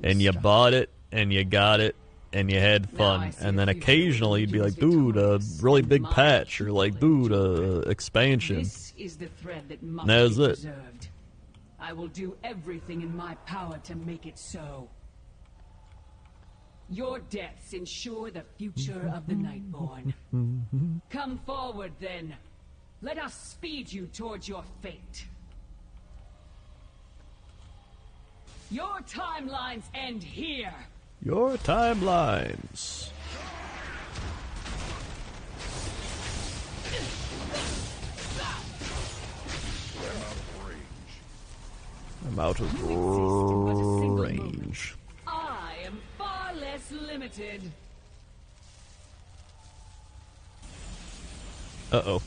And you bought it, and you got it, and you had fun. And then occasionally you'd be like, dude, a really big patch, or like, dude, expansion. This is the thread that must that was be it. preserved. I will do everything in my power to make it so. Your deaths ensure the future of the Nightborn. Come forward, then. Let us speed you towards your fate. Your timelines end here. Your timelines. I'm out of range. I am far less limited. Uh-oh.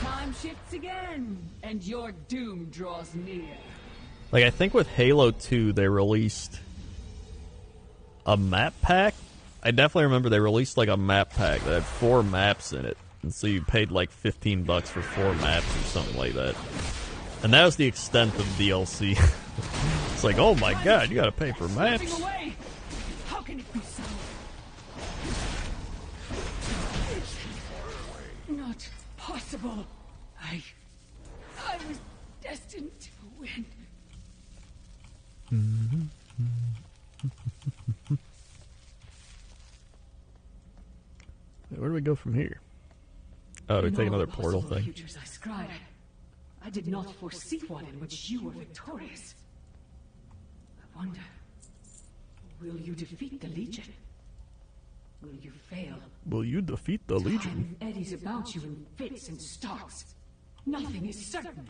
Time shifts again, and your doom draws near. Like, I think with Halo 2, they released a map pack. I definitely remember they released, like, a map pack that had 4 maps in it. And so you paid, like, $15 for 4 maps or something like that. And that was the extent of DLC. It's like, oh my god, you gotta pay for maps. How can it be so? Not possible. I was destined to win. Where do we go from here? Oh, do we In take all another the portal possible thing? Futures I scried, I did not foresee one in which you were victorious. I wonder, will you defeat the Legion? Will you fail? Will you defeat the Legion? Time eddies about you in fits and starts. Nothing is certain.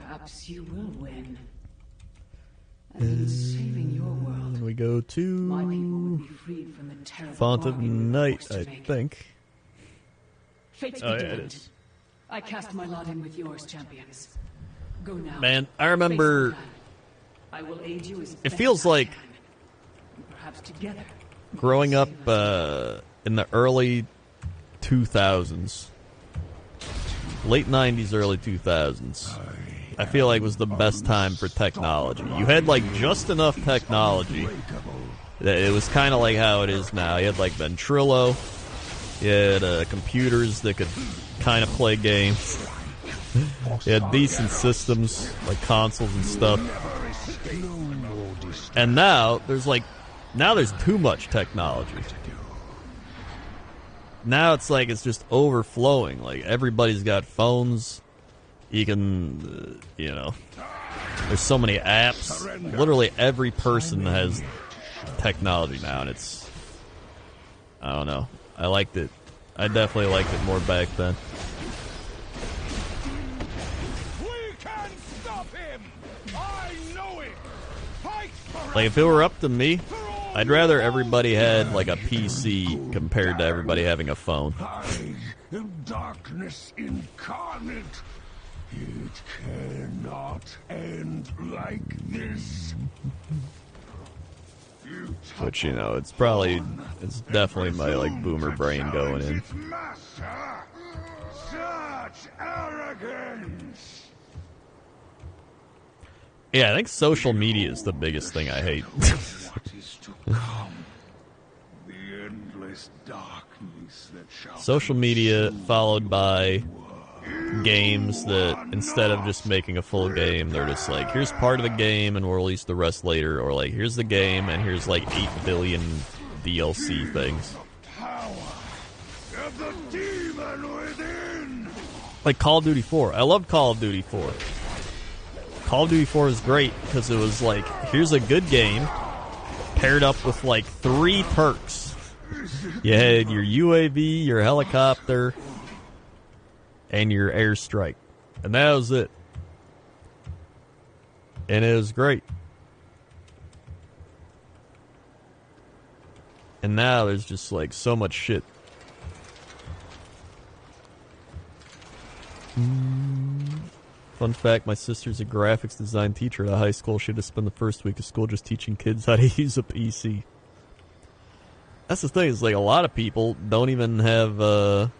Perhaps you will win. And in saving your world, We go my people will to be freed from the terrible Font of bargain you were Night, forced to I make. think. Fate's Oh, yeah, be it damned. is. I cast my lot in with yours, champions. Go now. Man, I remember- Face the plan. I will aid you as It best feels I like can. And perhaps together. growing up in the early 2000s, late 90s, early 2000s, I feel like was the best time for technology. You had like just enough technology that it was kind of like how it is now. You had like Ventrilo, you had computers that could kind of play games. You had decent systems like consoles and stuff. And now there's too much technology. Now it's like it's just overflowing. Like everybody's got phones. You can, there's so many apps. Literally every person has technology now, and it's, I don't know. I liked it. I definitely liked it more back then. We can stop him! I know it! Fight for Like if it were up to me, I'd rather everybody had like a PC compared to everybody having a phone. I am darkness incarnate. It cannot end like this. Which, it's definitely my like boomer brain going in. Master, such arrogance. Yeah, I think social media is the biggest thing I hate. What is to come? The endless darkness that shall Social media followed by games that instead of just making a full game, they're just like, here's part of the game and we'll release the rest later, or like, here's the game and here's like 8 billion DLC things. power of the demon within. Like Call of Duty 4. I love Call of Duty 4. Call of Duty 4 is great because it was like, here's a good game paired up with like 3 perks. You had your UAV, your helicopter, and your airstrike. And that was it. And it was great. And now there's just like so much shit. Fun fact, my sister's a graphics design teacher at a high school. She had to spend the first week of school just teaching kids how to use a PC. That's the thing, is like a lot of people don't even have the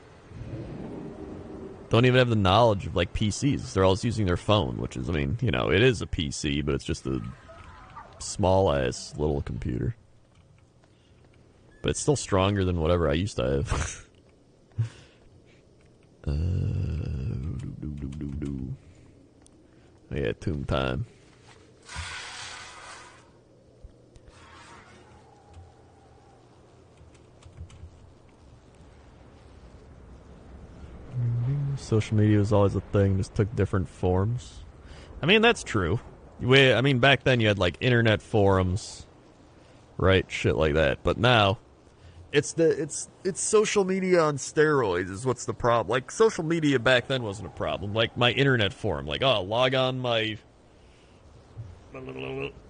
knowledge of like PCs. They're always using their phone, which is, I mean, you know, it is a PC, but it's just a small ass little computer. But it's still stronger than whatever I used to have. Yeah, tomb time. Social media was always a thing, just took different forms. I mean, that's true. I mean, back then you had like internet forums, right? Shit like that. But now, it's social media on steroids is what's the problem. Like, social media back then wasn't a problem. Like, my internet forum. Like, oh, log on my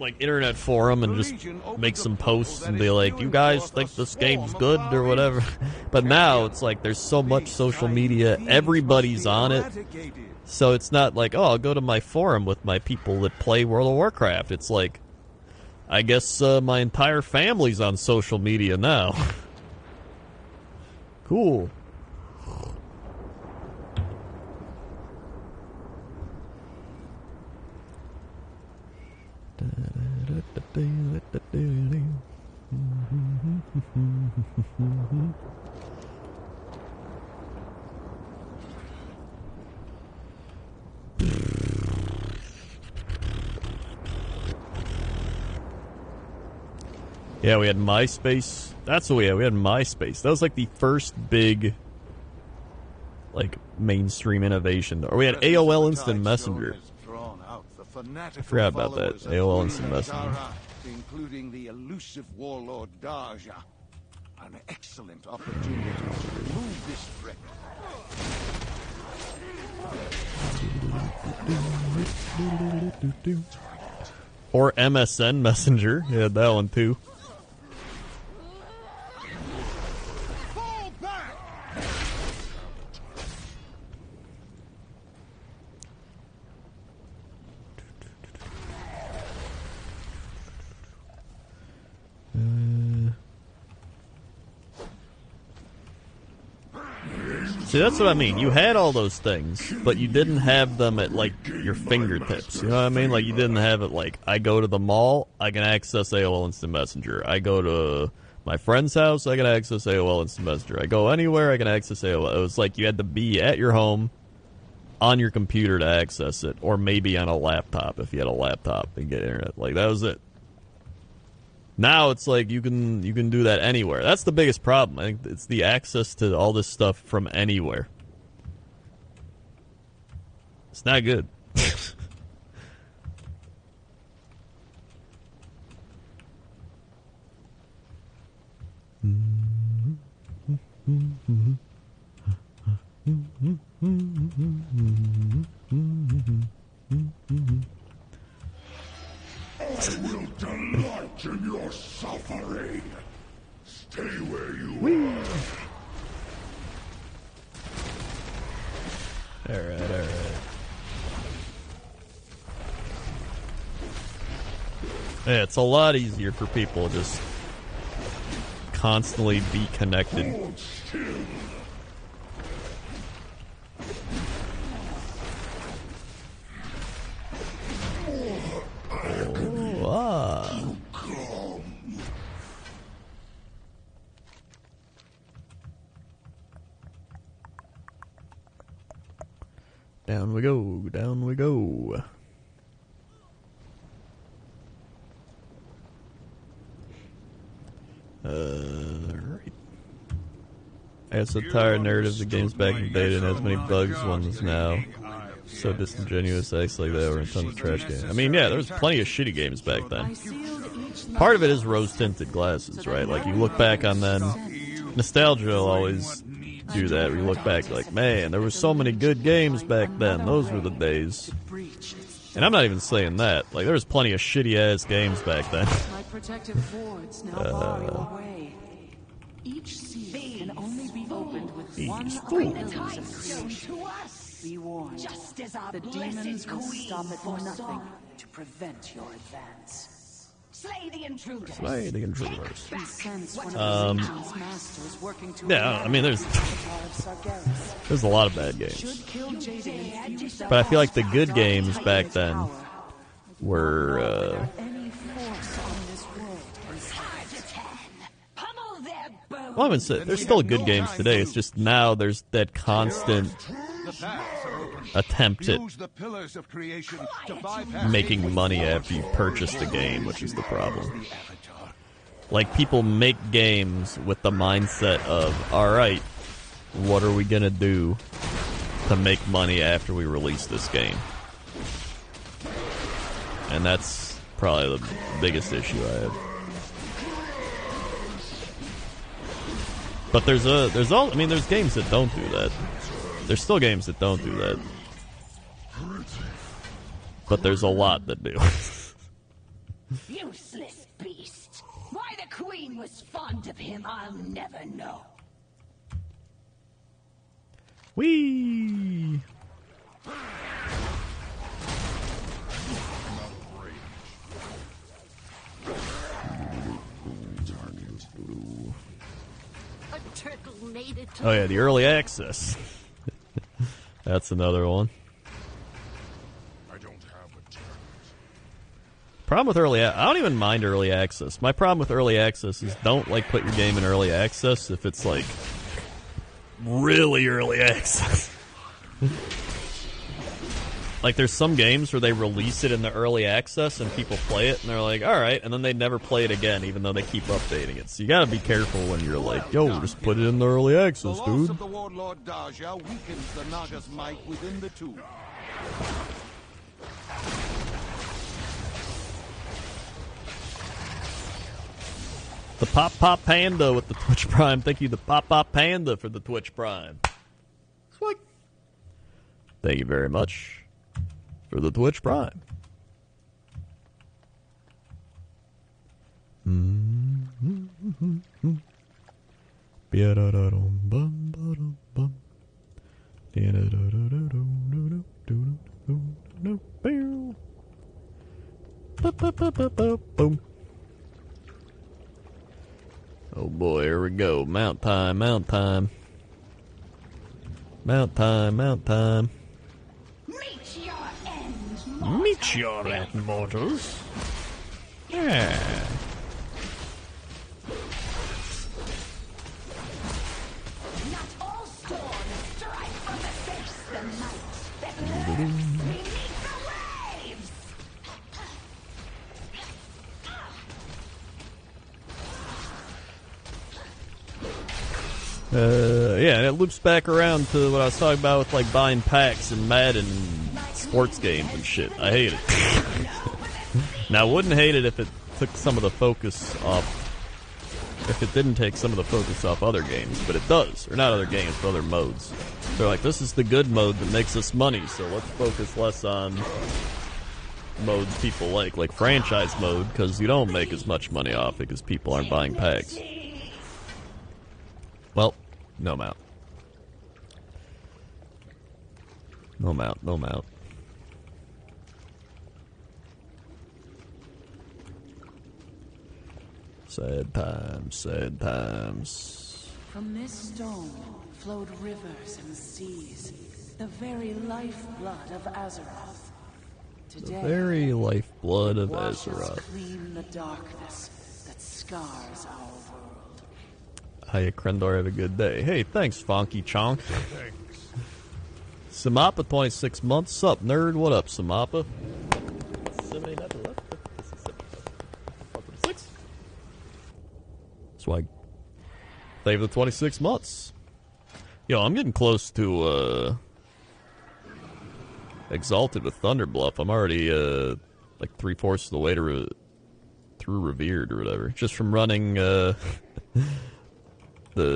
like internet forum and just make some posts and be like, you guys think this game's good or whatever. But now it's like there's so much social media, everybody's on it. So it's not like, oh, I'll go to my forum with my people that play World of Warcraft. It's like, I guess my entire family's on social media now. Cool. Yeah, we had MySpace. That's what we had. We had MySpace. That was like the first big, like, mainstream innovation. Or we had AOL Instant Messenger. I forgot about that. AOL Instant Messenger. Including the elusive warlord Daja. An excellent opportunity to remove this threat. Or MSN Messenger. You had that one too. See, that's what I mean. You had all those things, but you didn't have them at, like, your fingertips. You know what I mean? Like, you didn't have it like, I go to the mall, I can access AOL Instant Messenger. I go to my friend's house, I can access AOL Instant Messenger. I go anywhere, I can access AOL. It was like you had to be at your home, on your computer to access it, or maybe on a laptop if you had a laptop and get internet. Like, that was it. Now it's like you can do that anywhere. That's the biggest problem. I think it's the access to all this stuff from anywhere. It's not good. I will delight in your suffering. Stay where you are. Alright. Yeah, it's a lot easier for people to just constantly be connected. Hold still. Down we go, down we go. Right. I got so tired and narrative the games back in the day didn't have as many bugs as ones now. So disingenuous acts like that were in tons of trash games. I mean, yeah, there was plenty of shitty games back then. Part of it is rose-tinted glasses, right? Like, you look back on them. Nostalgia will always do that. Where you look back like, man, there were so many good games back then. Those were the days. And I'm not even saying that. Like, there was plenty of shitty-ass games back then. My protective wards now bar your way. Each seal can only be opened with one of the creation. Be warned. Just as our The blessed demons will queen stop at foresaw. nothing to prevent your advance. Slay the intruders. Slay the intruders. We sense one of the Legion's masters working to Yeah, I mean, there's a lot of bad games. Should kill Jaden in few But I feel like the good games back then were, any force on this world. Pummel their bones. well, I would say there's still good games today. It's just now there's that constant attempt at Use the pillars of creation to bypass making money after you purchased the game, which is the problem. Like, people make games with the mindset of, alright, what are we gonna do to make money after we release this game? And that's probably the biggest issue I have. But there's games that don't do that. There's still games that don't do that. But there's a lot that do. Useless beast. Why the queen was fond of him, I'll never know. Whee! A turtle made it. Oh yeah, the early access. That's another one. I don't have a turret. Problem with I don't even mind early access. My problem with early access is don't put your game in early access if it's really early access. There's some games where they release it in the early access and people play it and they're like, alright, and then they never play it again even though they keep updating it. So you gotta be careful when you're like, yo, just put it in the early access, The loss dude. of the warlord Daja weakens the Naga's might within the two. The Pop Panda with the Twitch Prime. Thank you, the Pop Panda, for the Twitch Prime. Sweet. Thank you very much for the Twitch Prime. Boom. Oh boy, here we go. Mount time, mount time. Mount time, mount time. Meet your end, Meet your end, mortals. Yeah. Not all storms strike from the face the might that lurks beneath the waves. Yeah, and it loops back around to what I was talking about with buying packs and Madden sports games and shit. I hate it. Now, I wouldn't hate it if it took some of the focus off. If it didn't take some of the focus off other games, but it does. Or not other games, but other modes. They're like, this is the good mode that makes us money, so let's focus less on modes people like franchise mode, because you don't make as much money off it because people aren't buying packs. Well, no mount. No mount, no mount. Sad times, sad times. From this stone flowed rivers and seas, the very lifeblood of Azeroth. Today, The very lifeblood of wash us Azeroth. clean the darkness that scars our world. Hiya, Krendor, have a good day. Hey, thanks, Funky Chonk. Samapa, 26 months. Sup, nerd? What up, Samapa? 6. Swag. Thank you for the 26 months. Yo, I'm getting close to, Exalted with Thunderbluff. I'm already, 3/4 of the way to through Revered or whatever. Just from running, the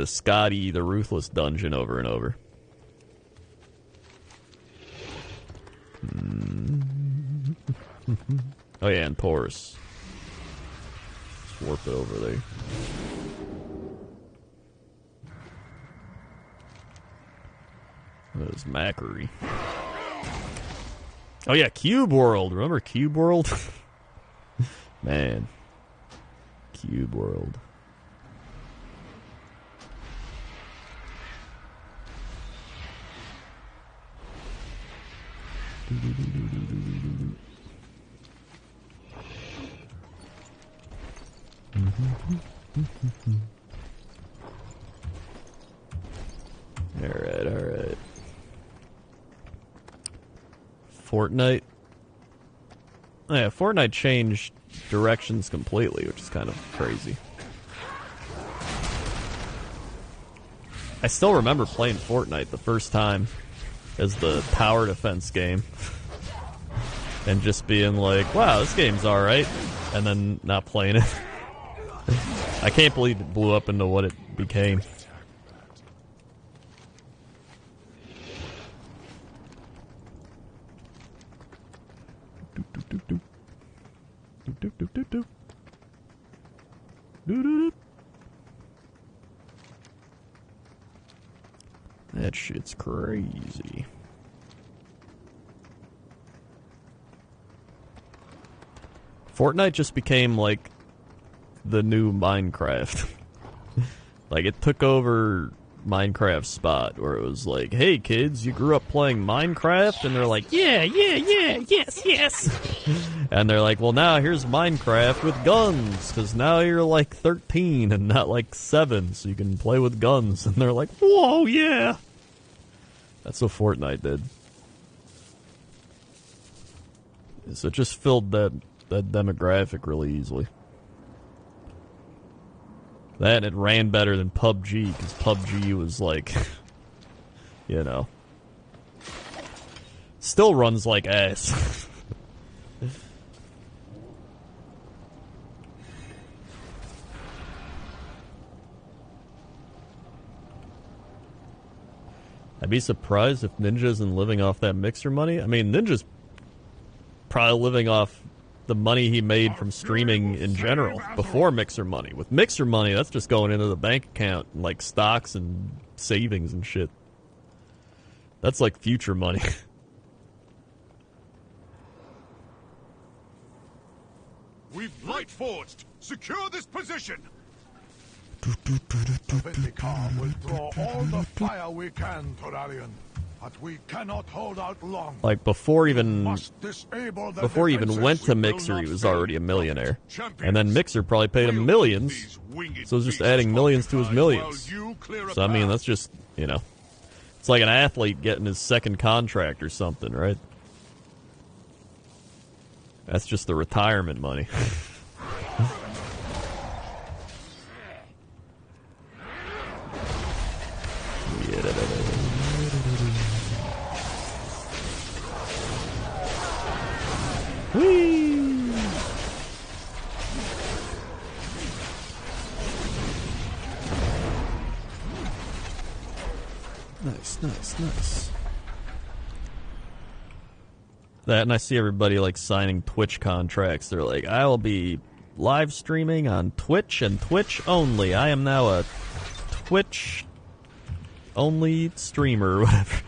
Scotty the Ruthless dungeon over and over. Oh yeah, and Taurus. Just warp it over there. It was Macquarie. Oh yeah, Cube World. Remember Cube World? Man. Cube World. Alright, alright. Fortnite. Oh, yeah, Fortnite changed directions completely, which is kind of crazy. I still remember playing Fortnite the first time as the tower defense game. And just being like, wow, this game's alright. And then not playing it. I can't believe it blew up into what it became. That shit's crazy. Fortnite just became like the new Minecraft. Like it took over Minecraft's spot where it was like, hey kids, you grew up playing Minecraft? And they're like, yeah, yes. And they're like, well now here's Minecraft with guns, because now you're like 13 and not like 7, so you can play with guns. And they're like, whoa, yeah. That's what Fortnite did. So it just filled that demographic really easily. That and it ran better than PUBG, because PUBG was like, you know, still runs like ass. I'd be surprised if Ninja isn't living off that Mixer money. I mean, Ninja's probably living off the money he made from streaming in general before Mixer money. With Mixer money, that's just going into the bank account, like stocks and savings and shit. That's like future money. We've light forged. Secure this position. Vitikar will draw all the fire we can, Torarian, but we cannot hold out long. Like before he even went to Mixer, he was already a millionaire. And then Mixer probably paid him millions, so it's just adding millions to his millions. So I mean, that's just, you know, it's like an athlete getting his second contract or something, right? That's just the retirement money. Whee! Nice. That, and I see everybody like signing Twitch contracts. They're like, I will be live streaming on Twitch and Twitch only. I am now a Twitch only streamer or whatever.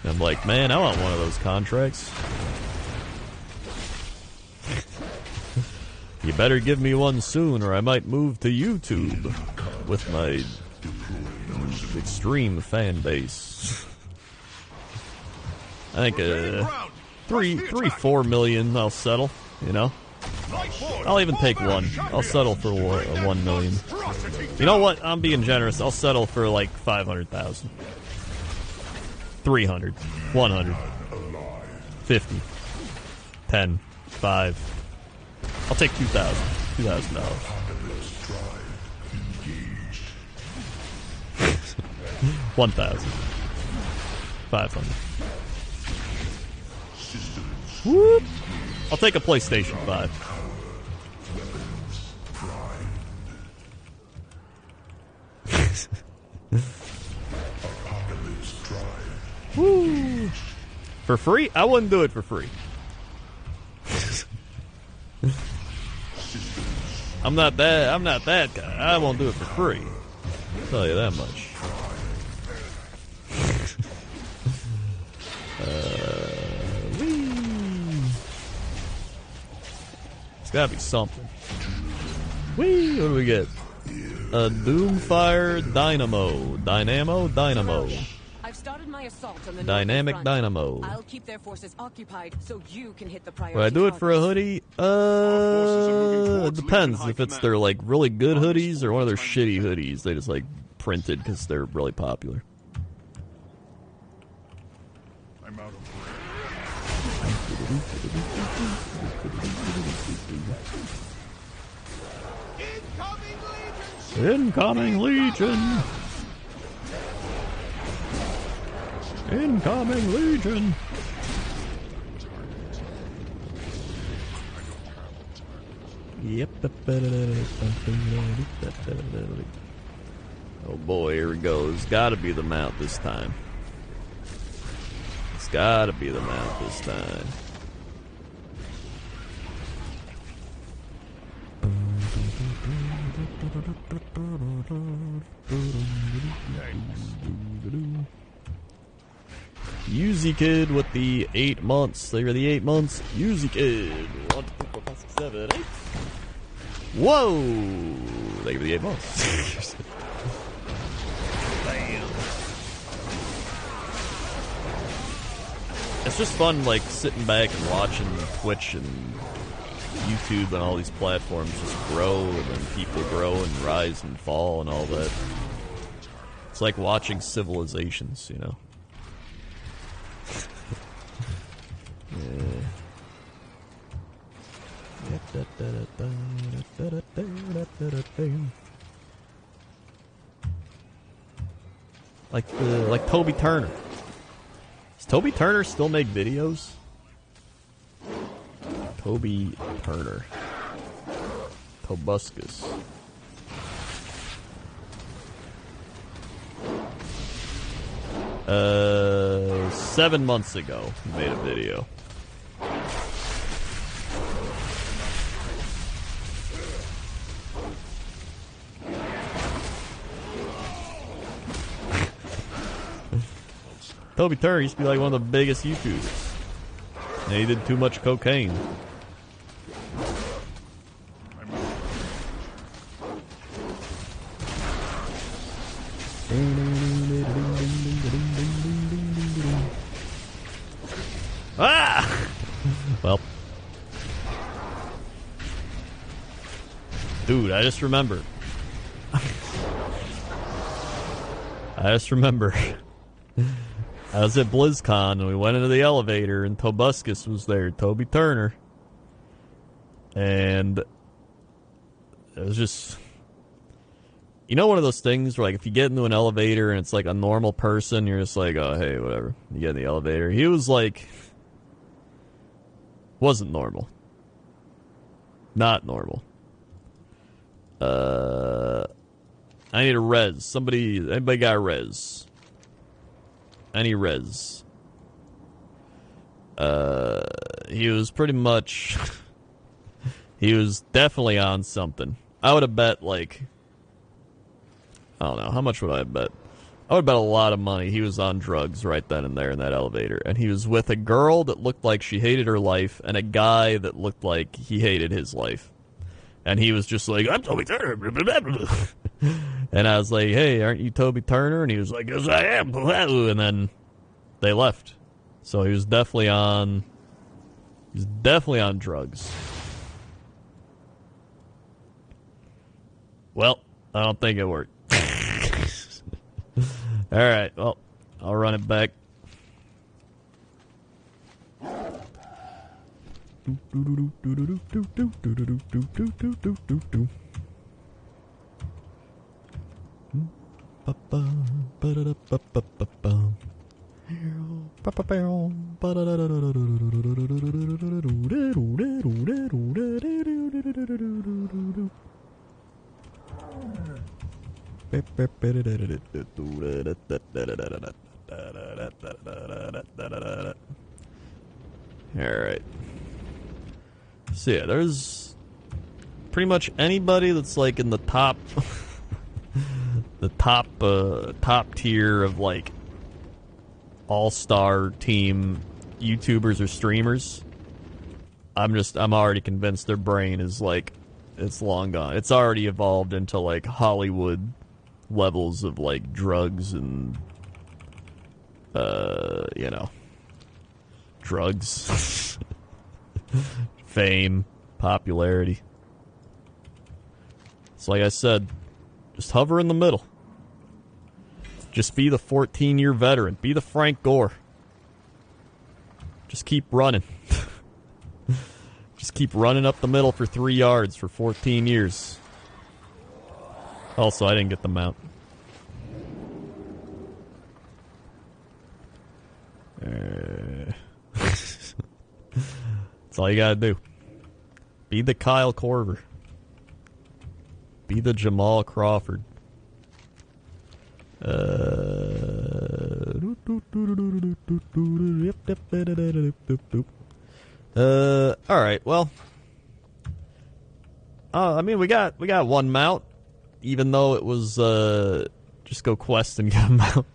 I'm like, man, I want one of those contracts. You better give me one soon, or I might move to YouTube with my extreme fan base. I think 4 million I'll settle, you know? I'll even take one. I'll settle for 1 million. You know what? I'm being generous. I'll settle for like 500,000. 300. 100. 50. 10. 5. I'll take $2,000. $2,000. 1,000. 500. Whoop! I'll take a PlayStation 5. Woo! For free? I wouldn't do it for free. I'm not that guy. I won't do it for free. I'll tell you that much. It's gotta be something. Whee! What do we get? A Doomfire Dynamo. Dynamo. I've started my assault on the Dynamic front. Dynamo. I'll keep their forces occupied so you can hit the priority. Would I do it for a hoodie? It depends if it's their like really good hoodies or one of their shitty hoodies they just like printed because they're really popular. I'm out of Incoming Legion! Incoming Legion! Yep. Oh boy, here we go. It's gotta be the mount this time. It's gotta be the mount this time. Yuzi Kid with the 8 months. They are the 8 months. Yuzi Kid. 1, 2, 3, 4, 5, 6, 7, 8. Whoa! They were the 8 months. Bam. It's just fun, like, sitting back and watching Twitch and YouTube and all these platforms just grow, and then people grow and rise and fall and all that. It's like watching civilizations, you know? Yeah. Like Toby Turner. Does Toby Turner still make videos? Toby Turner. Tobuscus. Uh, 7 months ago, he made a video. Toby Turner used to be like one of the biggest YouTubers. And he did too much cocaine. Ah! Well. Dude, I just remembered. I was at BlizzCon and we went into the elevator and Tobuscus was there, Toby Turner. And it was just... You know one of those things where, like, if you get into an elevator and it's like a normal person, you're just like, oh, hey, whatever. You get in the elevator. He was like... Wasn't normal. Not normal. I need a res. Anybody got a res? Any res? He was pretty much... he was definitely on something. I would have bet, like... I don't know. How much would I bet? I would bet a lot of money he was on drugs right then and there in that elevator. And he was with a girl that looked like she hated her life and a guy that looked like he hated his life. And he was just like, I'm Toby Turner. And I was like, hey, aren't you Toby Turner? And he was like, yes, I am. And then they left. So he was definitely on... He's definitely on drugs. Well, I don't think it worked. Alright, well, I'll run it back. Alright. So yeah, there's pretty much anybody that's like in the top the top tier of like all-star team YouTubers or streamers. I'm already convinced their brain is like, it's long gone. It's already evolved into like Hollywood levels of like drugs and, you know, drugs, fame, popularity. It's like I said, just hover in the middle. Just be the 14-year veteran. Be the Frank Gore. Just keep running. Just keep running up the middle for 3 yards for 14 years. Also, I didn't get the mount. That's all you gotta do. Be the Kyle Korver. Be the Jamal Crawford. Alright, well. I mean, we got one mount, even though it was, just go quest and get a mount.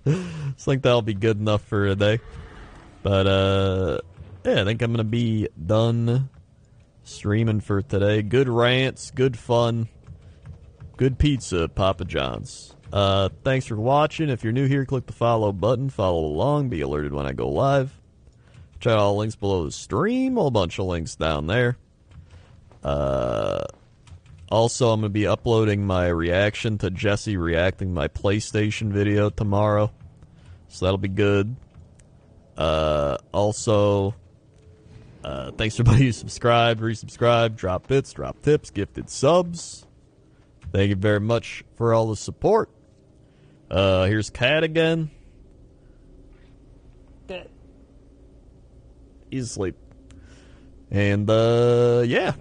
It's like that'll be good enough for a day. But, yeah, I think I'm gonna be done streaming for today. Good rants, good fun, good pizza at Papa John's. Thanks for watching. If you're new here, click the follow button, follow along, be alerted when I go live. Check out all the links below the stream, a whole bunch of links down there. Also, I'm going to be uploading my reaction to Jesse reacting my PlayStation video tomorrow. So that'll be good. Also, thanks to everybody who subscribed, resubscribed, drop bits, drop tips, gifted subs. Thank you very much for all the support. Here's Cat again. He's asleep. And, yeah.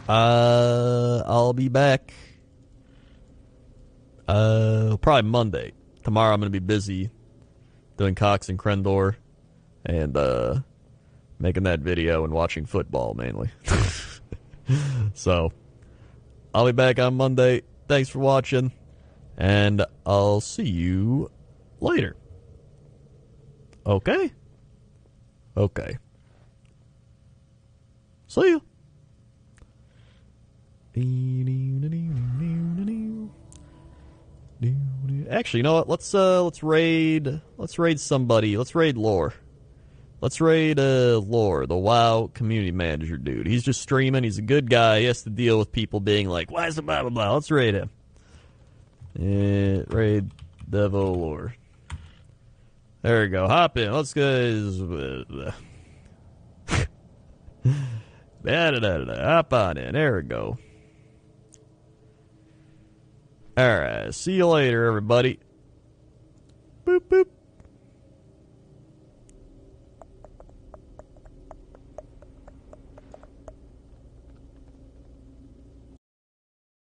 I'll be back, probably Monday. Tomorrow I'm going to be busy doing Cox and Krendor and, making that video and watching football, mainly. So, I'll be back on Monday. Thanks for watching, and I'll see you later. Okay? Okay. See ya. Actually, you know what? Let's raid somebody. Let's raid Lore. Let's raid Lore, the WoW community manager dude. He's just streaming. He's a good guy. He has to deal with people being like, "Why is it blah blah blah?" Let's raid him. Raid Devo Lore. There we go. Hop in. Let's go. Hop on in. There we go. Alright, see you later, everybody.